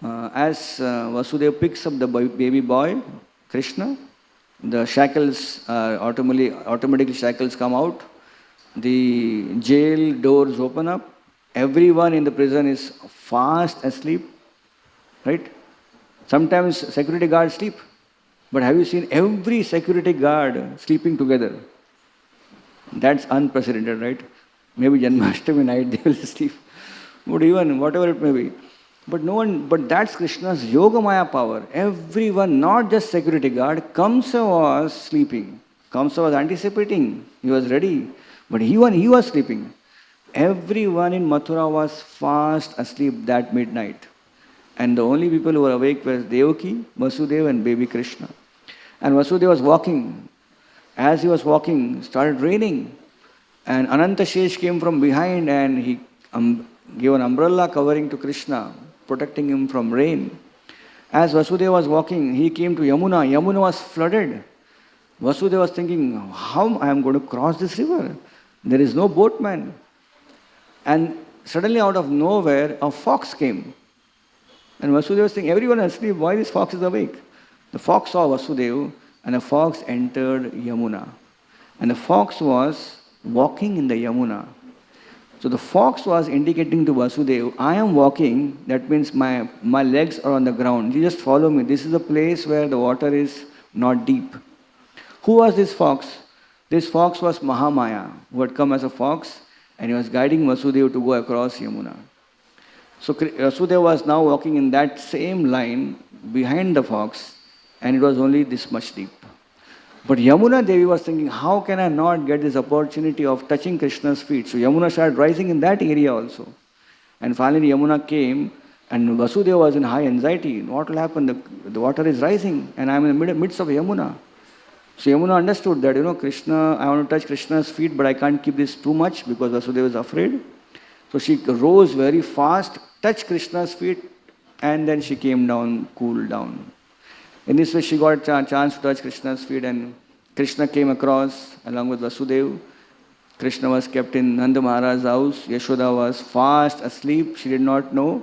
Speaker 2: as Vasudeva picks up the baby boy, Krishna, the shackles, automatically shackles come out, the jail doors open up, everyone in the prison is fast asleep, right? Sometimes security guards sleep. But have you seen every security guard sleeping together? That's unprecedented, right? Maybe Janmashtami night they will sleep. But even whatever it may be. But that's Krishna's Yogamaya power. Everyone, not just security guard, Kamsa was sleeping. Kamsa was anticipating. He was ready. But he was sleeping. Everyone in Mathura was fast asleep that midnight. And the only people who were awake were Devaki, Vasudeva and baby Krishna. And Vasudeva was walking. as he was walking, started raining. And Anantashesh came from behind and he gave an umbrella covering to Krishna, protecting him from rain. As Vasudeva was walking, he came to Yamuna. Yamuna was flooded. Vasudeva was thinking, how I am going to cross this river? There is no boatman. And suddenly out of nowhere, a fox came. And Vasudeva was thinking, everyone is asleep, why this fox is awake? The fox saw Vasudeva and the fox entered Yamuna. And the fox was walking in the Yamuna. So the fox was indicating to Vasudeva, I am walking, that means my legs are on the ground. You just follow me. This is a place where the water is not deep. Who was this fox? This fox was Mahamaya, who had come as a fox and he was guiding Vasudeva to go across Yamuna. So Vasudeva was now walking in that same line behind the fox and it was only this much deep. But Yamuna Devi was thinking, how can I not get this opportunity of touching Krishna's feet? So Yamuna started rising in that area also. And finally Yamuna came and Vasudeva was in high anxiety. What will happen? The water is rising and I am in the midst of Yamuna. So Yamuna understood that, Krishna, I want to touch Krishna's feet, but I can't keep this too much because Vasudeva is afraid. So she rose very fast, touched Krishna's feet, and then she came down, cooled down. In this way, she got a chance to touch Krishna's feet, and Krishna came across along with Vasudeva. Krishna was kept in Nanda Maharaj's house. Yashoda was fast asleep. She did not know.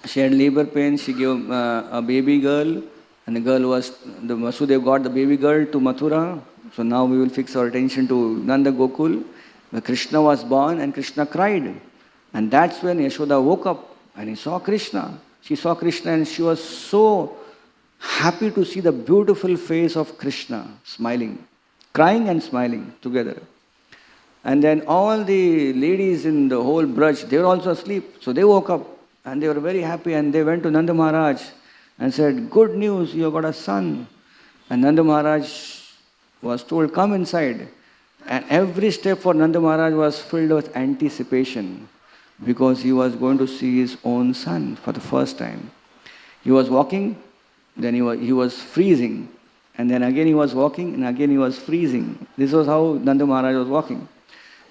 Speaker 2: She had labor pains. She gave a baby girl, and the Vasudeva got the baby girl to Mathura. So now we will fix our attention to Nanda Gokul. Where Krishna was born, and Krishna cried. And that's when Yashoda woke up, and he saw Krishna. She saw Krishna, and she was so happy to see the beautiful face of Krishna smiling, crying and smiling together. And then all the ladies in the whole Braj, they were also asleep. So they woke up and they were very happy and they went to Nanda Maharaj and said, good news, you have got a son. And Nanda Maharaj was told, come inside. And every step for Nanda Maharaj was filled with anticipation because he was going to see his own son for the first time. He was walking. Then he was freezing, and then again he was walking, and again he was freezing. This was how Nanda Maharaj was walking.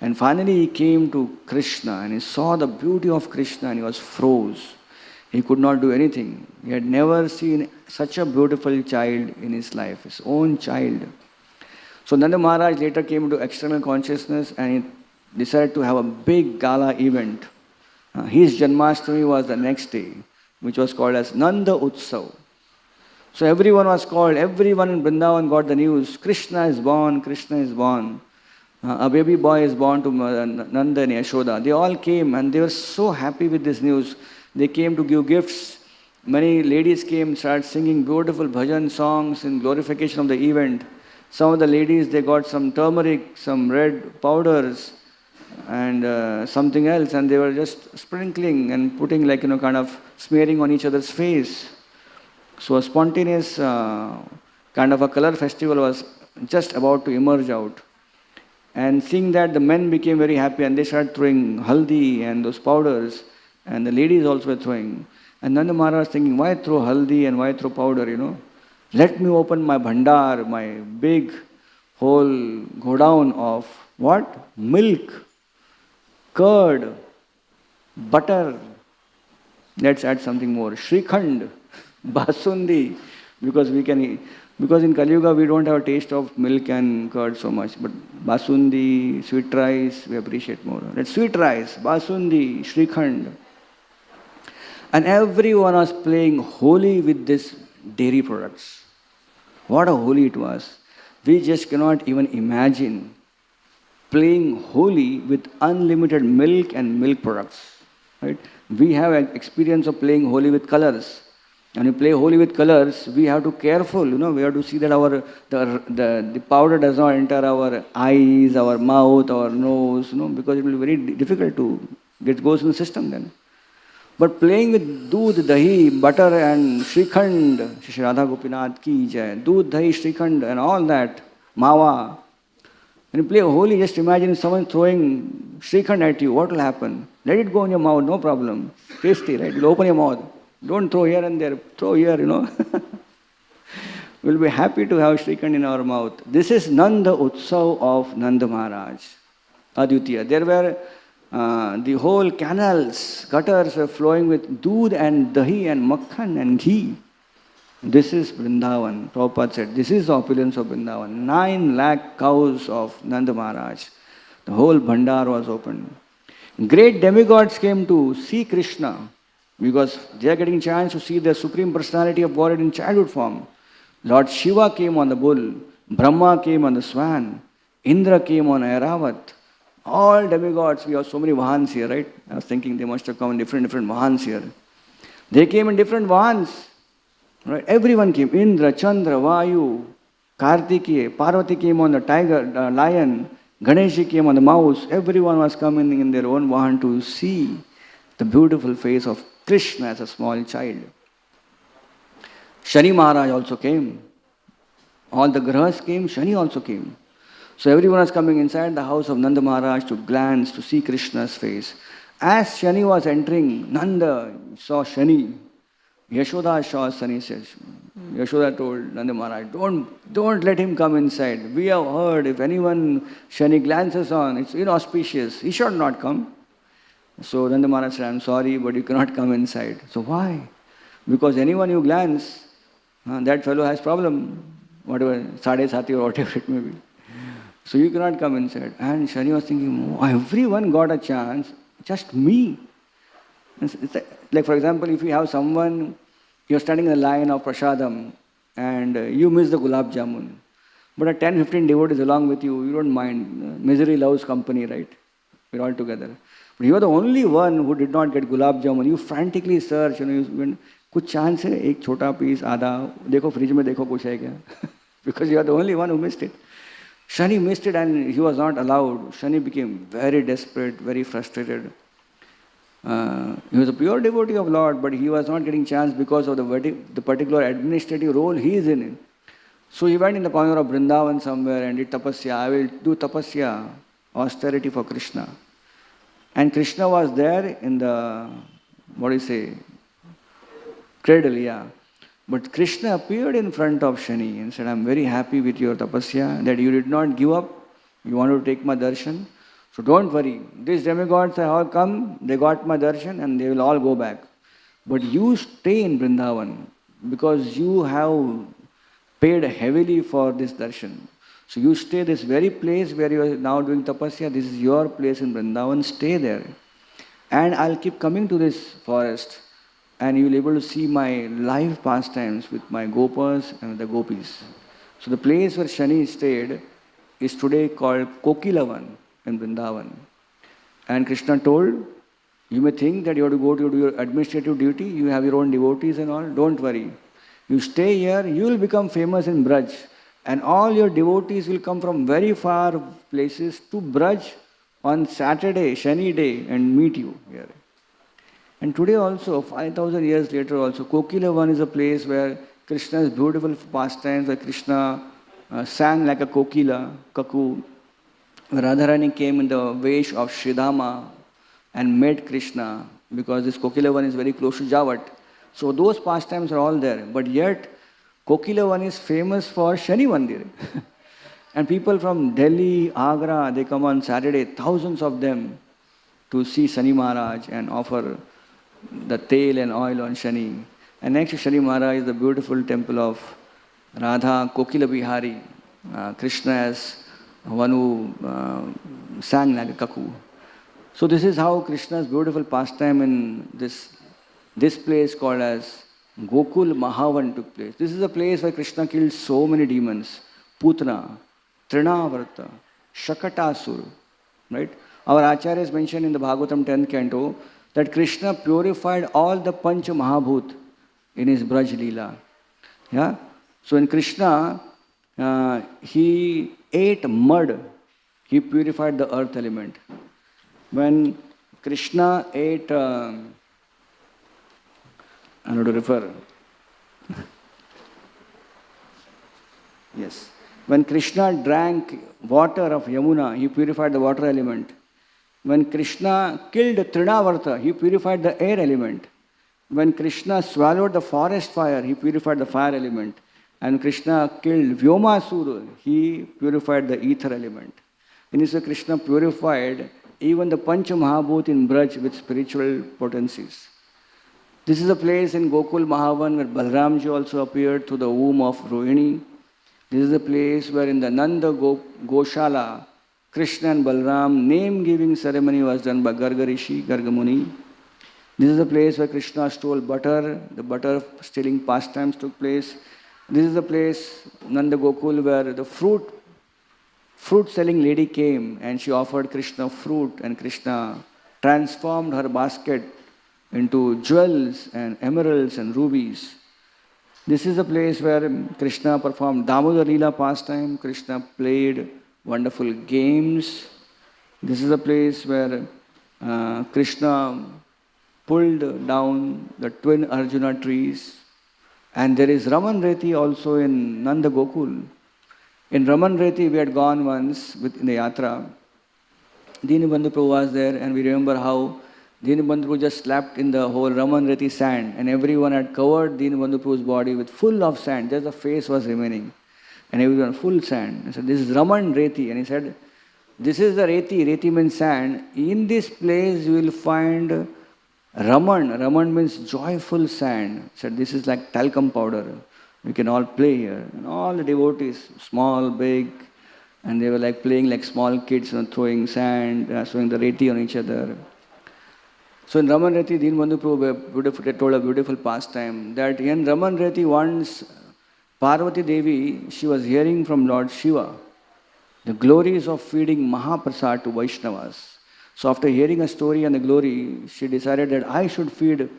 Speaker 2: And finally he came to Krishna, and he saw the beauty of Krishna, and he was froze. He could not do anything. He had never seen such a beautiful child in his life, his own child. So Nanda Maharaj later came to external consciousness, and he decided to have a big gala event. His Janmashtami was the next day, which was called as Nanda Utsav. So everyone was called, everyone in Vrindavan got the news, Krishna is born, Krishna is born. A baby boy is born to Nanda and Yashoda. They all came and they were so happy with this news. They came to give gifts. Many ladies came, started singing beautiful bhajan songs in glorification of the event. Some of the ladies, they got some turmeric, some red powders and something else, and they were just sprinkling and putting kind of smearing on each other's face. So a spontaneous kind of a color festival was just about to emerge out. And seeing that, the men became very happy and they started throwing haldi and those powders, and the ladies also were throwing. And Nanda Maharaj was thinking, why throw haldi and why throw powder, Let me open my bhandar, my big whole godown of what? Milk, curd, butter. Let's add something more. Shrikhand. Basundi, because in Kali Yuga we don't have a taste of milk and curd so much, but basundi, sweet rice, we appreciate more. That's sweet rice, basundi, shrikhand. And everyone was playing holy with these dairy products. What a holy it was. We just cannot even imagine playing holy with unlimited milk and milk products. Right? We have an experience of playing holy with colors. When you play holy with colors, we have to be careful, we have to see that the powder does not enter our eyes, our mouth, our nose, because it will be very difficult to get goes in the system then. But playing with doodh, dahi, butter and shrikhand, Shri Radha Gopinath ki jai, doodh, dahi, shrikhand and all that, mawa. When you play holy, just imagine someone throwing shrikhand at you, what will happen? Let it go in your mouth, no problem. Tasty, right? You'll open your mouth. Don't throw here and there, throw here, We'll be happy to have Srikhand in our mouth. This is Nanda Utsav of Nanda Maharaj, Aditya. There were the whole canals, gutters were flowing with doodh and dahi and makhan and ghee. This is Vrindavan. Prabhupada said, this is the opulence of Vrindavan. 9 lakh cows of Nanda Maharaj. The whole bhandar was opened. Great demigods came to see Krishna because they are getting a chance to see the Supreme Personality of Godhead in childhood form. Lord Shiva came on the bull, Brahma came on the swan, Indra came on Airavat. All demigods, we have so many Vahans here, right? I was thinking they must have come in different Vahans here. They came in different Vahans, right? Everyone came. Indra, Chandra, Vayu, Kartikeya, Parvati came on the tiger, lion, Ganeshi came on the mouse. Everyone was coming in their own Vahan to see the beautiful face of Krishna as a small child. Shani Maharaj also came. All the Grahas came, Shani also came. So everyone was coming inside the house of Nanda Maharaj to glance, to see Krishna's face. As Shani was entering, Nanda saw Shani. Yashoda saw Shani. Yashoda told Nanda Maharaj, don't let him come inside. We have heard if anyone Shani glances on, it's inauspicious. He should not come. So Nanda Maharaj said, I'm sorry, but you cannot come inside. So why? Because anyone you glance, that fellow has problem. Whatever, Sade Sati or whatever it may be. So you cannot come inside. And Shani was thinking, oh, everyone got a chance, just me. It's like for example, if you have someone, you're standing in the line of Prasadam and you miss the Gulab Jamun. But a 10-15 devotees along with you, you don't mind. Misery loves company, right? We're all together. But you are the only one who did not get Gulab Jamun. You frantically search, you went, कुछ chance है एक छोटा piece आधा देखो fridge में देखो कुछ है क्या because you are the only one who missed it. Shani missed it and he was not allowed. Shani became very desperate, very frustrated. He was a pure devotee of Lord, but he was not getting chance because of the particular administrative role he is in. So he went in the corner of Vrindavan somewhere and did tapasya. I will do tapasya, austerity for Krishna. And Krishna was there in the, cradle, yeah. But Krishna appeared in front of Shani and said, I'm very happy with your tapasya, that you did not give up. You wanted to take my darshan. So don't worry. These demigods have all come, they got my darshan and they will all go back. But you stay in Vrindavan because you have paid heavily for this darshan. So you stay this very place where you are now doing tapasya. This is your place in Vrindavan. Stay there. And I'll keep coming to this forest. And you will be able to see my live pastimes with my gopas and the gopis. So the place where Shani stayed is today called Kokilavan in Vrindavan. And Krishna told, you may think that you have to go to do your administrative duty, you have your own devotees and all, don't worry. You stay here, you will become famous in Braj. And all your devotees will come from very far places to Braj on Saturday, Shani day, and meet you here. And today also, 5,000 years later also, Kokilavan is a place where Krishna's beautiful pastimes, where Krishna sang like a kokila, kaku. Radharani came in the vesh of Sridhama and met Krishna because this Kokilavan is very close to Javat. So those pastimes are all there. But yet, Kokilavan is famous for Shani Mandir. And people from Delhi, Agra, they come on Saturday, thousands of them, to see Shani Maharaj and offer the tail and oil on Shani. And next to Shani Maharaj is the beautiful temple of Radha, Kokila Bihari. Krishna as one who sang like a kaku. So this is how Krishna's beautiful pastime in this place called as Gokul Mahavan took place. This is a place where Krishna killed so many demons. Putana, Trinavarta, Shakatasur. Right? Our Acharyas mentioned in the Bhagavatam 10th canto that Krishna purified all the Pancha Mahabhut in his Braj Leela. Yeah? So in Krishna, he ate mud, he purified the earth element. When Krishna ate, I have to refer. Yes. When Krishna drank water of Yamuna, he purified the water element. When Krishna killed Trinavarta, he purified the air element. When Krishna swallowed the forest fire, he purified the fire element. And Krishna killed Vyomasura. He purified the ether element. In this way, Krishna purified even the Pancha Mahabhut in Braj with spiritual potencies. This is a place in Gokul Mahavan where Balramji also appeared through the womb of Rohini. This is a place where in the Nanda Goshala, Krishna and Balram name-giving ceremony was done by Garga Rishi, Garga Muni. This is a place where Krishna stole butter, the butter stealing pastimes took place. This is the place, Nanda Gokul, where the fruit-selling lady came and she offered Krishna fruit, and Krishna transformed her basket into jewels and emeralds and rubies. This is a place where Krishna performed Damodar Leela pastime. Krishna played wonderful games. This is a place where Krishna pulled down the twin Arjuna trees. And there is Raman Reti also in Nanda Gokul. In Raman Reti we had gone once in the Yatra. Dinabandhu Prabhu was there, and we remember how Dinabandhu Prabhu just slapped in the whole Raman Reti sand, and everyone had covered Dinabandhu Prabhu's body with full of sand. Just the face was remaining. And everyone full sand. I said, this is Raman Reti. And he said, this is the Reti. Reti means sand. In this place you will find Raman. Raman means joyful sand. He said, this is like talcum powder. We can all play here. And all the devotees, small, big, and they were like playing like small kids, throwing sand, throwing the Reti on each other. So in Raman Reti, Dinabandhu Prabhu told a beautiful pastime that in Raman Reti once Parvati Devi, she was hearing from Lord Shiva the glories of feeding Mahaprasad to Vaishnavas. So after hearing a story and the glory, she decided that I should feed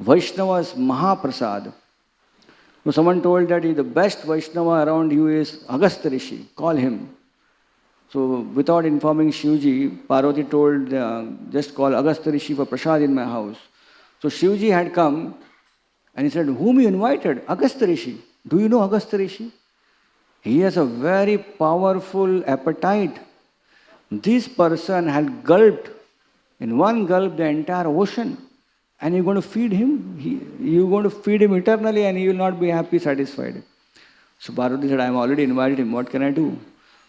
Speaker 2: Vaishnavas Mahaprasad. So someone told that the best Vaishnava around you is Agastya Rishi, call him. So without informing Shivji, Parvati told, just call Agastya Rishi for Prasad in my house. So Shivji had come and he said, whom you invited? Agastya Rishi. Do you know Agastya Rishi? He has a very powerful appetite. This person had gulped, in one gulp, the entire ocean. And you're going to feed him? You're going to feed him eternally and he will not be happy, satisfied. So Parvati said, I am already invited him. What can I do?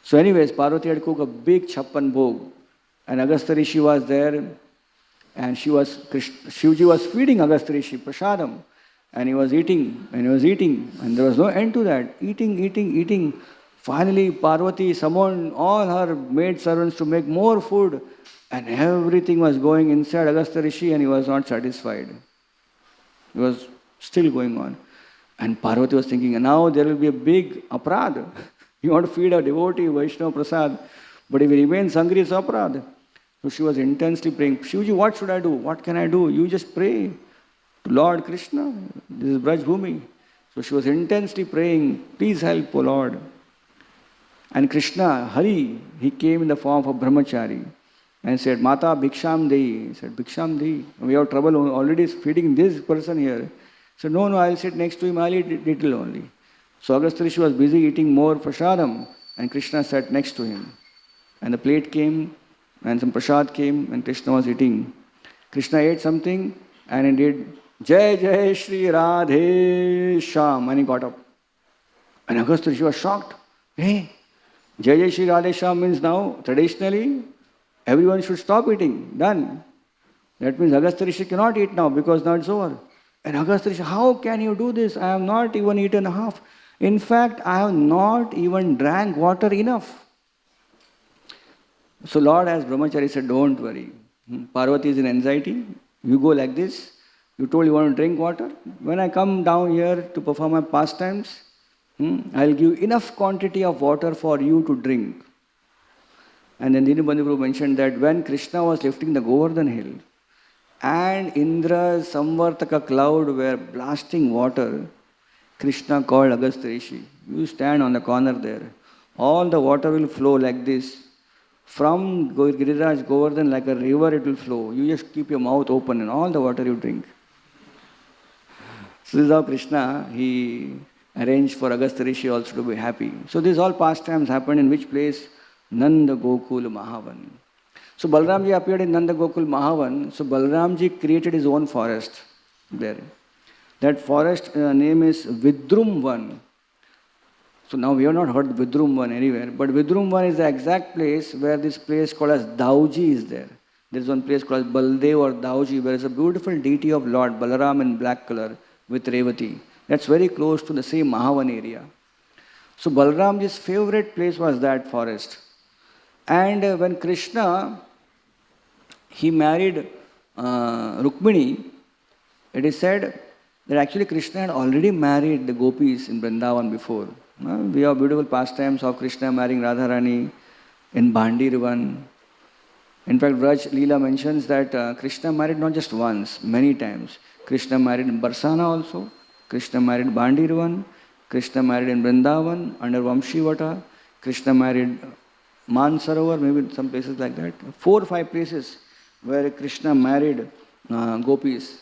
Speaker 2: So anyways, Parvati had cooked a big chappan bhog. And Agastya Rishi was there. And Shivji was feeding Agastya Rishi prasadam. And he was eating, and he was eating, and there was no end to that. Eating. Finally, Parvati summoned all her maid servants to make more food, and everything was going inside Agastya Rishi, and he was not satisfied. It was still going on. And Parvati was thinking, now there will be a big aparad. You want to feed a devotee, Vaishnava Prasad, but if he remains hungry, it's aparad. So she was intensely praying, Shivji, what should I do? What can I do? You just pray to Lord Krishna. This is Braj Bhumi. So she was intensely praying, please help, O Lord. And Krishna, Hari, he came in the form of a brahmachari and said, Mata Bhiksham Dei. He said, Bhiksham Dei. We have trouble already feeding this person here. He said, no, I'll sit next to him, I'll eat little only. So Agastya Rishi was busy eating more prasadam, and Krishna sat next to him. And the plate came, and some prasad came, and Krishna was eating. Krishna ate something, and he did Jai Jai Shri Radhe Sham, and he got up. And Agastya Rishi was shocked. Hey, Jai Jai Shri Radhe Sham means now, traditionally, everyone should stop eating. Done. That means Agastya Rishi cannot eat now because now it's over. And Agastya Rishi, how can you do this? I have not even eaten half. In fact, I have not even drank water enough. So Lord, as Brahmachari, said, don't worry. Parvati is in anxiety. You go like this. You told you want to drink water. When I come down here to perform my pastimes, I'll give enough quantity of water for you to drink. And then Dinabandhu Prabhu mentioned that when Krishna was lifting the Govardhan hill and Indra's Samvartaka cloud were blasting water, Krishna called Agastya Rishi. You stand on the corner there. All the water will flow like this. From Giriraj Govardhan like a river it will flow. You just keep your mouth open and all the water you drink. So this is how Krishna, he arranged for Agastya Rishi also to be happy. So these all pastimes happened in which place? Nanda Gokul Mahavan. So Balramji appeared in Nanda Gokul Mahavan. So Balramji created his own forest there. That forest name is Vidrum Van. So now we have not heard Vidrumvan anywhere, but Vidrumvan is the exact place where this place called as Dauji is there. There is one place called as Baldev or Dauji, where is a beautiful deity of Lord Balaram in black color with Revati. That's very close to the same Mahavan area. So Balaramji's favorite place was that forest. And when Krishna, he married Rukmini, it is said that actually Krishna had already married the gopis in Vrindavan before. We have beautiful pastimes of Krishna marrying Radharani in Bhandirvan. In fact, Vraj Leela mentions that Krishna married not just once, many times. Krishna married in Barsana also. Krishna married Bhandirvan. Krishna married in Vrindavan under Vamshivata. Krishna married Mansarovar, maybe some places like that. 4 or 5 places where Krishna married gopis.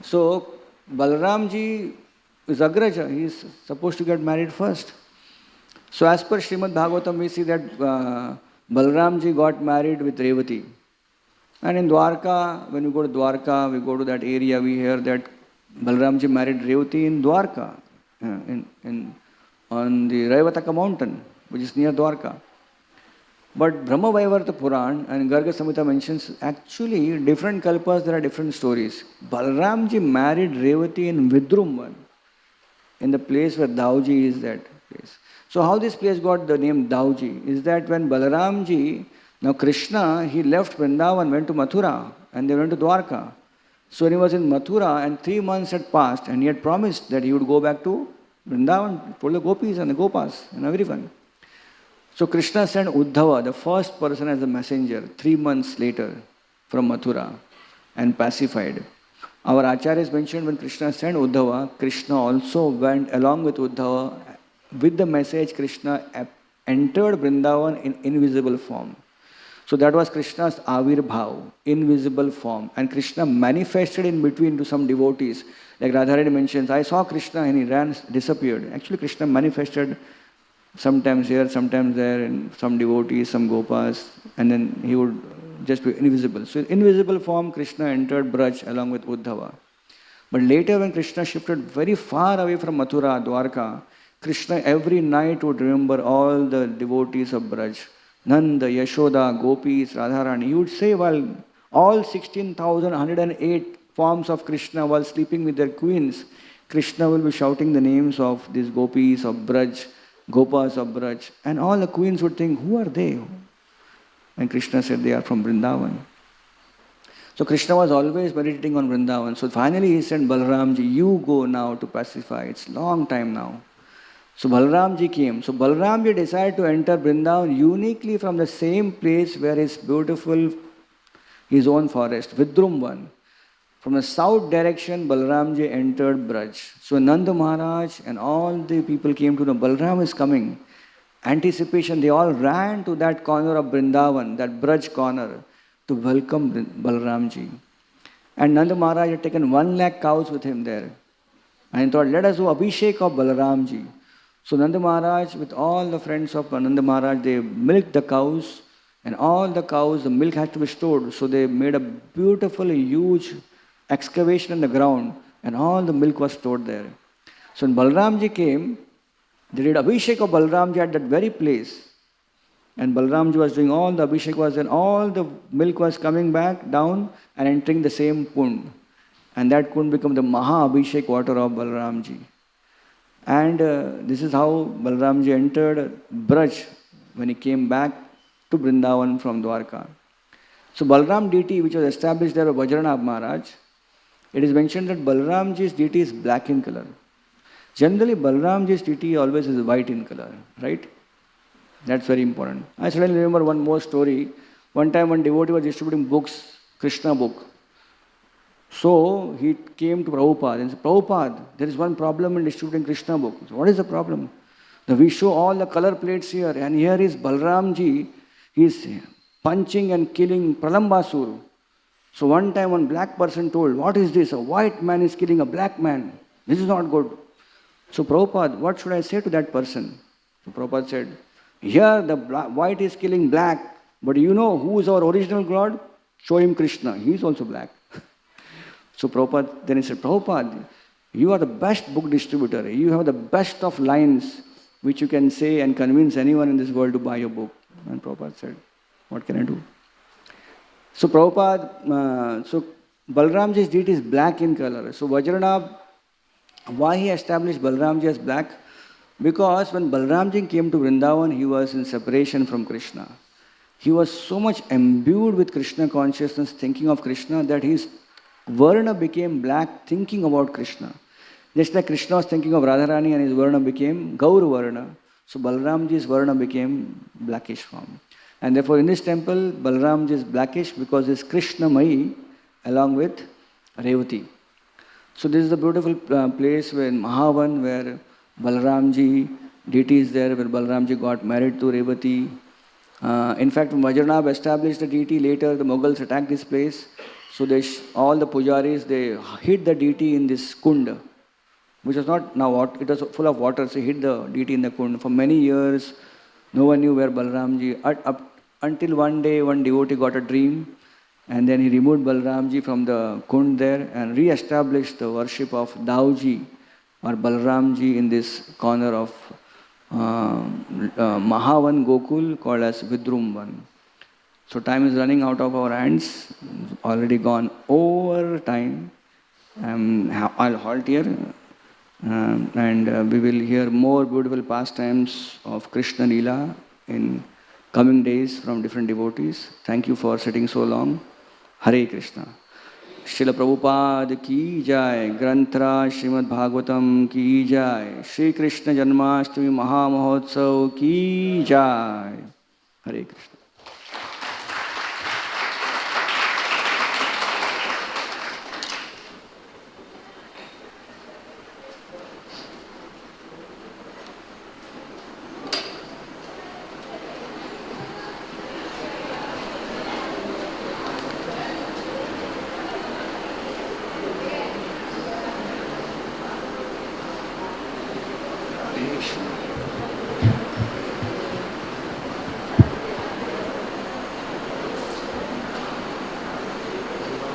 Speaker 2: So Balaramji is Agraja, he is supposed to get married first. So as per Srimad Bhagavatam, we see that Balaramji got married with Revati. And in Dwarka, when we go to Dwarka, we go to that area, we hear that Balaramji married Revati in Dwarka, on the Raivataka mountain, which is near Dwarka. But Brahma Vaivarta Puran and Garga Samhita mentions actually different kalpas, there are different stories. Balaramji married Revati in Vidrumvan, in the place where Dauji is that place. So how this place got the name Dauji is that when Balaramji, now Krishna, he left Vrindavan, went to Mathura and they went to Dwarka. So when he was in Mathura and 3 months had passed and he had promised that he would go back to Vrindavan, told the gopis and the gopas and everyone. So Krishna sent Uddhava, the first person as a messenger, 3 months later from Mathura and pacified. Our acharyas mentioned when Krishna sent Uddhava, Krishna also went along with Uddhava. With the message, Krishna entered Vrindavan in invisible form. So that was Krishna's Avirbhav, invisible form. And Krishna manifested in between to some devotees. Like Radharani mentions, I saw Krishna and he ran, disappeared. Actually, Krishna manifested sometimes here, sometimes there, and some devotees, some gopas, and then he would just be invisible. So in invisible form, Krishna entered Braj along with Uddhava. But later when Krishna shifted very far away from Mathura, Dwarka, Krishna every night would remember all the devotees of Braj. Nanda, Yashoda, Gopis, Radharani. He would say while all 16,108 forms of Krishna while sleeping with their queens, Krishna will be shouting the names of these gopis of Braj, gopas of Braj. And all the queens would think, who are they? And Krishna said they are from Vrindavan. So Krishna was always meditating on Vrindavan. So finally he sent Balaramji, you go now to pacify. It's long time now. So Balaramji came. So Balaramji decided to enter Vrindavan uniquely from the same place where is beautiful, his own forest, Vidrumvan. From the south direction, Balaramji entered Braj. So Nanda Maharaj and all the people came to know Balaram is coming. Anticipation, they all ran to that corner of Vrindavan, that Braj corner, to welcome Balaramji. And Nanda Maharaj had taken 1 lakh cows with him there. And he thought, let us do Abhishek of Balaramji. So Nanda Maharaj, with all the friends of Nanda Maharaj, they milked the cows, and all the cows, the milk had to be stored. So they made a beautiful, huge excavation in the ground, and all the milk was stored there. So when Balaramji came, they did Abhishek of Balaramji at that very place. And Balaramji was doing all the Abhishek was, and all the milk was coming back down and entering the same kund. And that kund became the Maha Abhishek water of Balaramji. And this is how Balaramji entered Braj when he came back to Vrindavan from Dwarka. So Balaram deity, which was established there by Vajranabh Maharaj, it is mentioned that Balaramji's deity is black in color. Generally, Balaramji's deity always is white in color, right? That's very important. I suddenly remember one more story. One time one devotee was distributing books, Krishna book. So he came to Prabhupada and said, Prabhupada, there is one problem in distributing Krishna book. So what is the problem? We show all the color plates here, and here is Balaramji. He is punching and killing Pralambasur. So one time one black person told, what is this? A white man is killing a black man. This is not good. So Prabhupada, what should I say to that person? So Prabhupada said, here the white is killing black, but you know who is our original God? Show him Krishna. He is also black. So Prabhupada, then he said, Prabhupada, you are the best book distributor. You have the best of lines. which you can say and convince anyone in this world to buy your book. And Prabhupada said, what can I do? So Prabhupada, so Balramji's deity is black in color. So Vajranabh, why he established Balramji as black? Because when Balramji came to Vrindavan, he was in separation from Krishna. He was so much imbued with Krishna consciousness, thinking of Krishna, that his Varna became black, thinking about Krishna. Just like Krishna was thinking of Radharani and his Varna became Gaur Varna, so Balramji's Varna became blackish form. And therefore in this temple, Balramji is blackish because it's Krishnamai along with Revati. So this is the beautiful place where in Mahavan, where Balramji deity is there, where Balramji got married to Revati. In fact, when Vajranabh established the deity, later the Mughals attacked this place. So all the pujaris, they hid the deity in this kund, which was not now it was full of water, so hid the deity in the kund. For many years, no one knew where Balramji, until one day, one devotee got a dream, and then he removed Balramji from the kund there and re-established the worship of Dauji or Balramji in this corner of Mahavan Gokul called as Vidrumvan. So time is running out of our hands, already gone over time. I'll halt here and we will hear more beautiful pastimes of Krishna Leela in coming days from different devotees. Thank you for sitting so long. Hare Krishna. Srila Prabhupada ki jai, Granthra Srimad Bhagavatam ki jai, Shri Krishna Janmashtami Maha Mahotsav ki jai. Hare Krishna.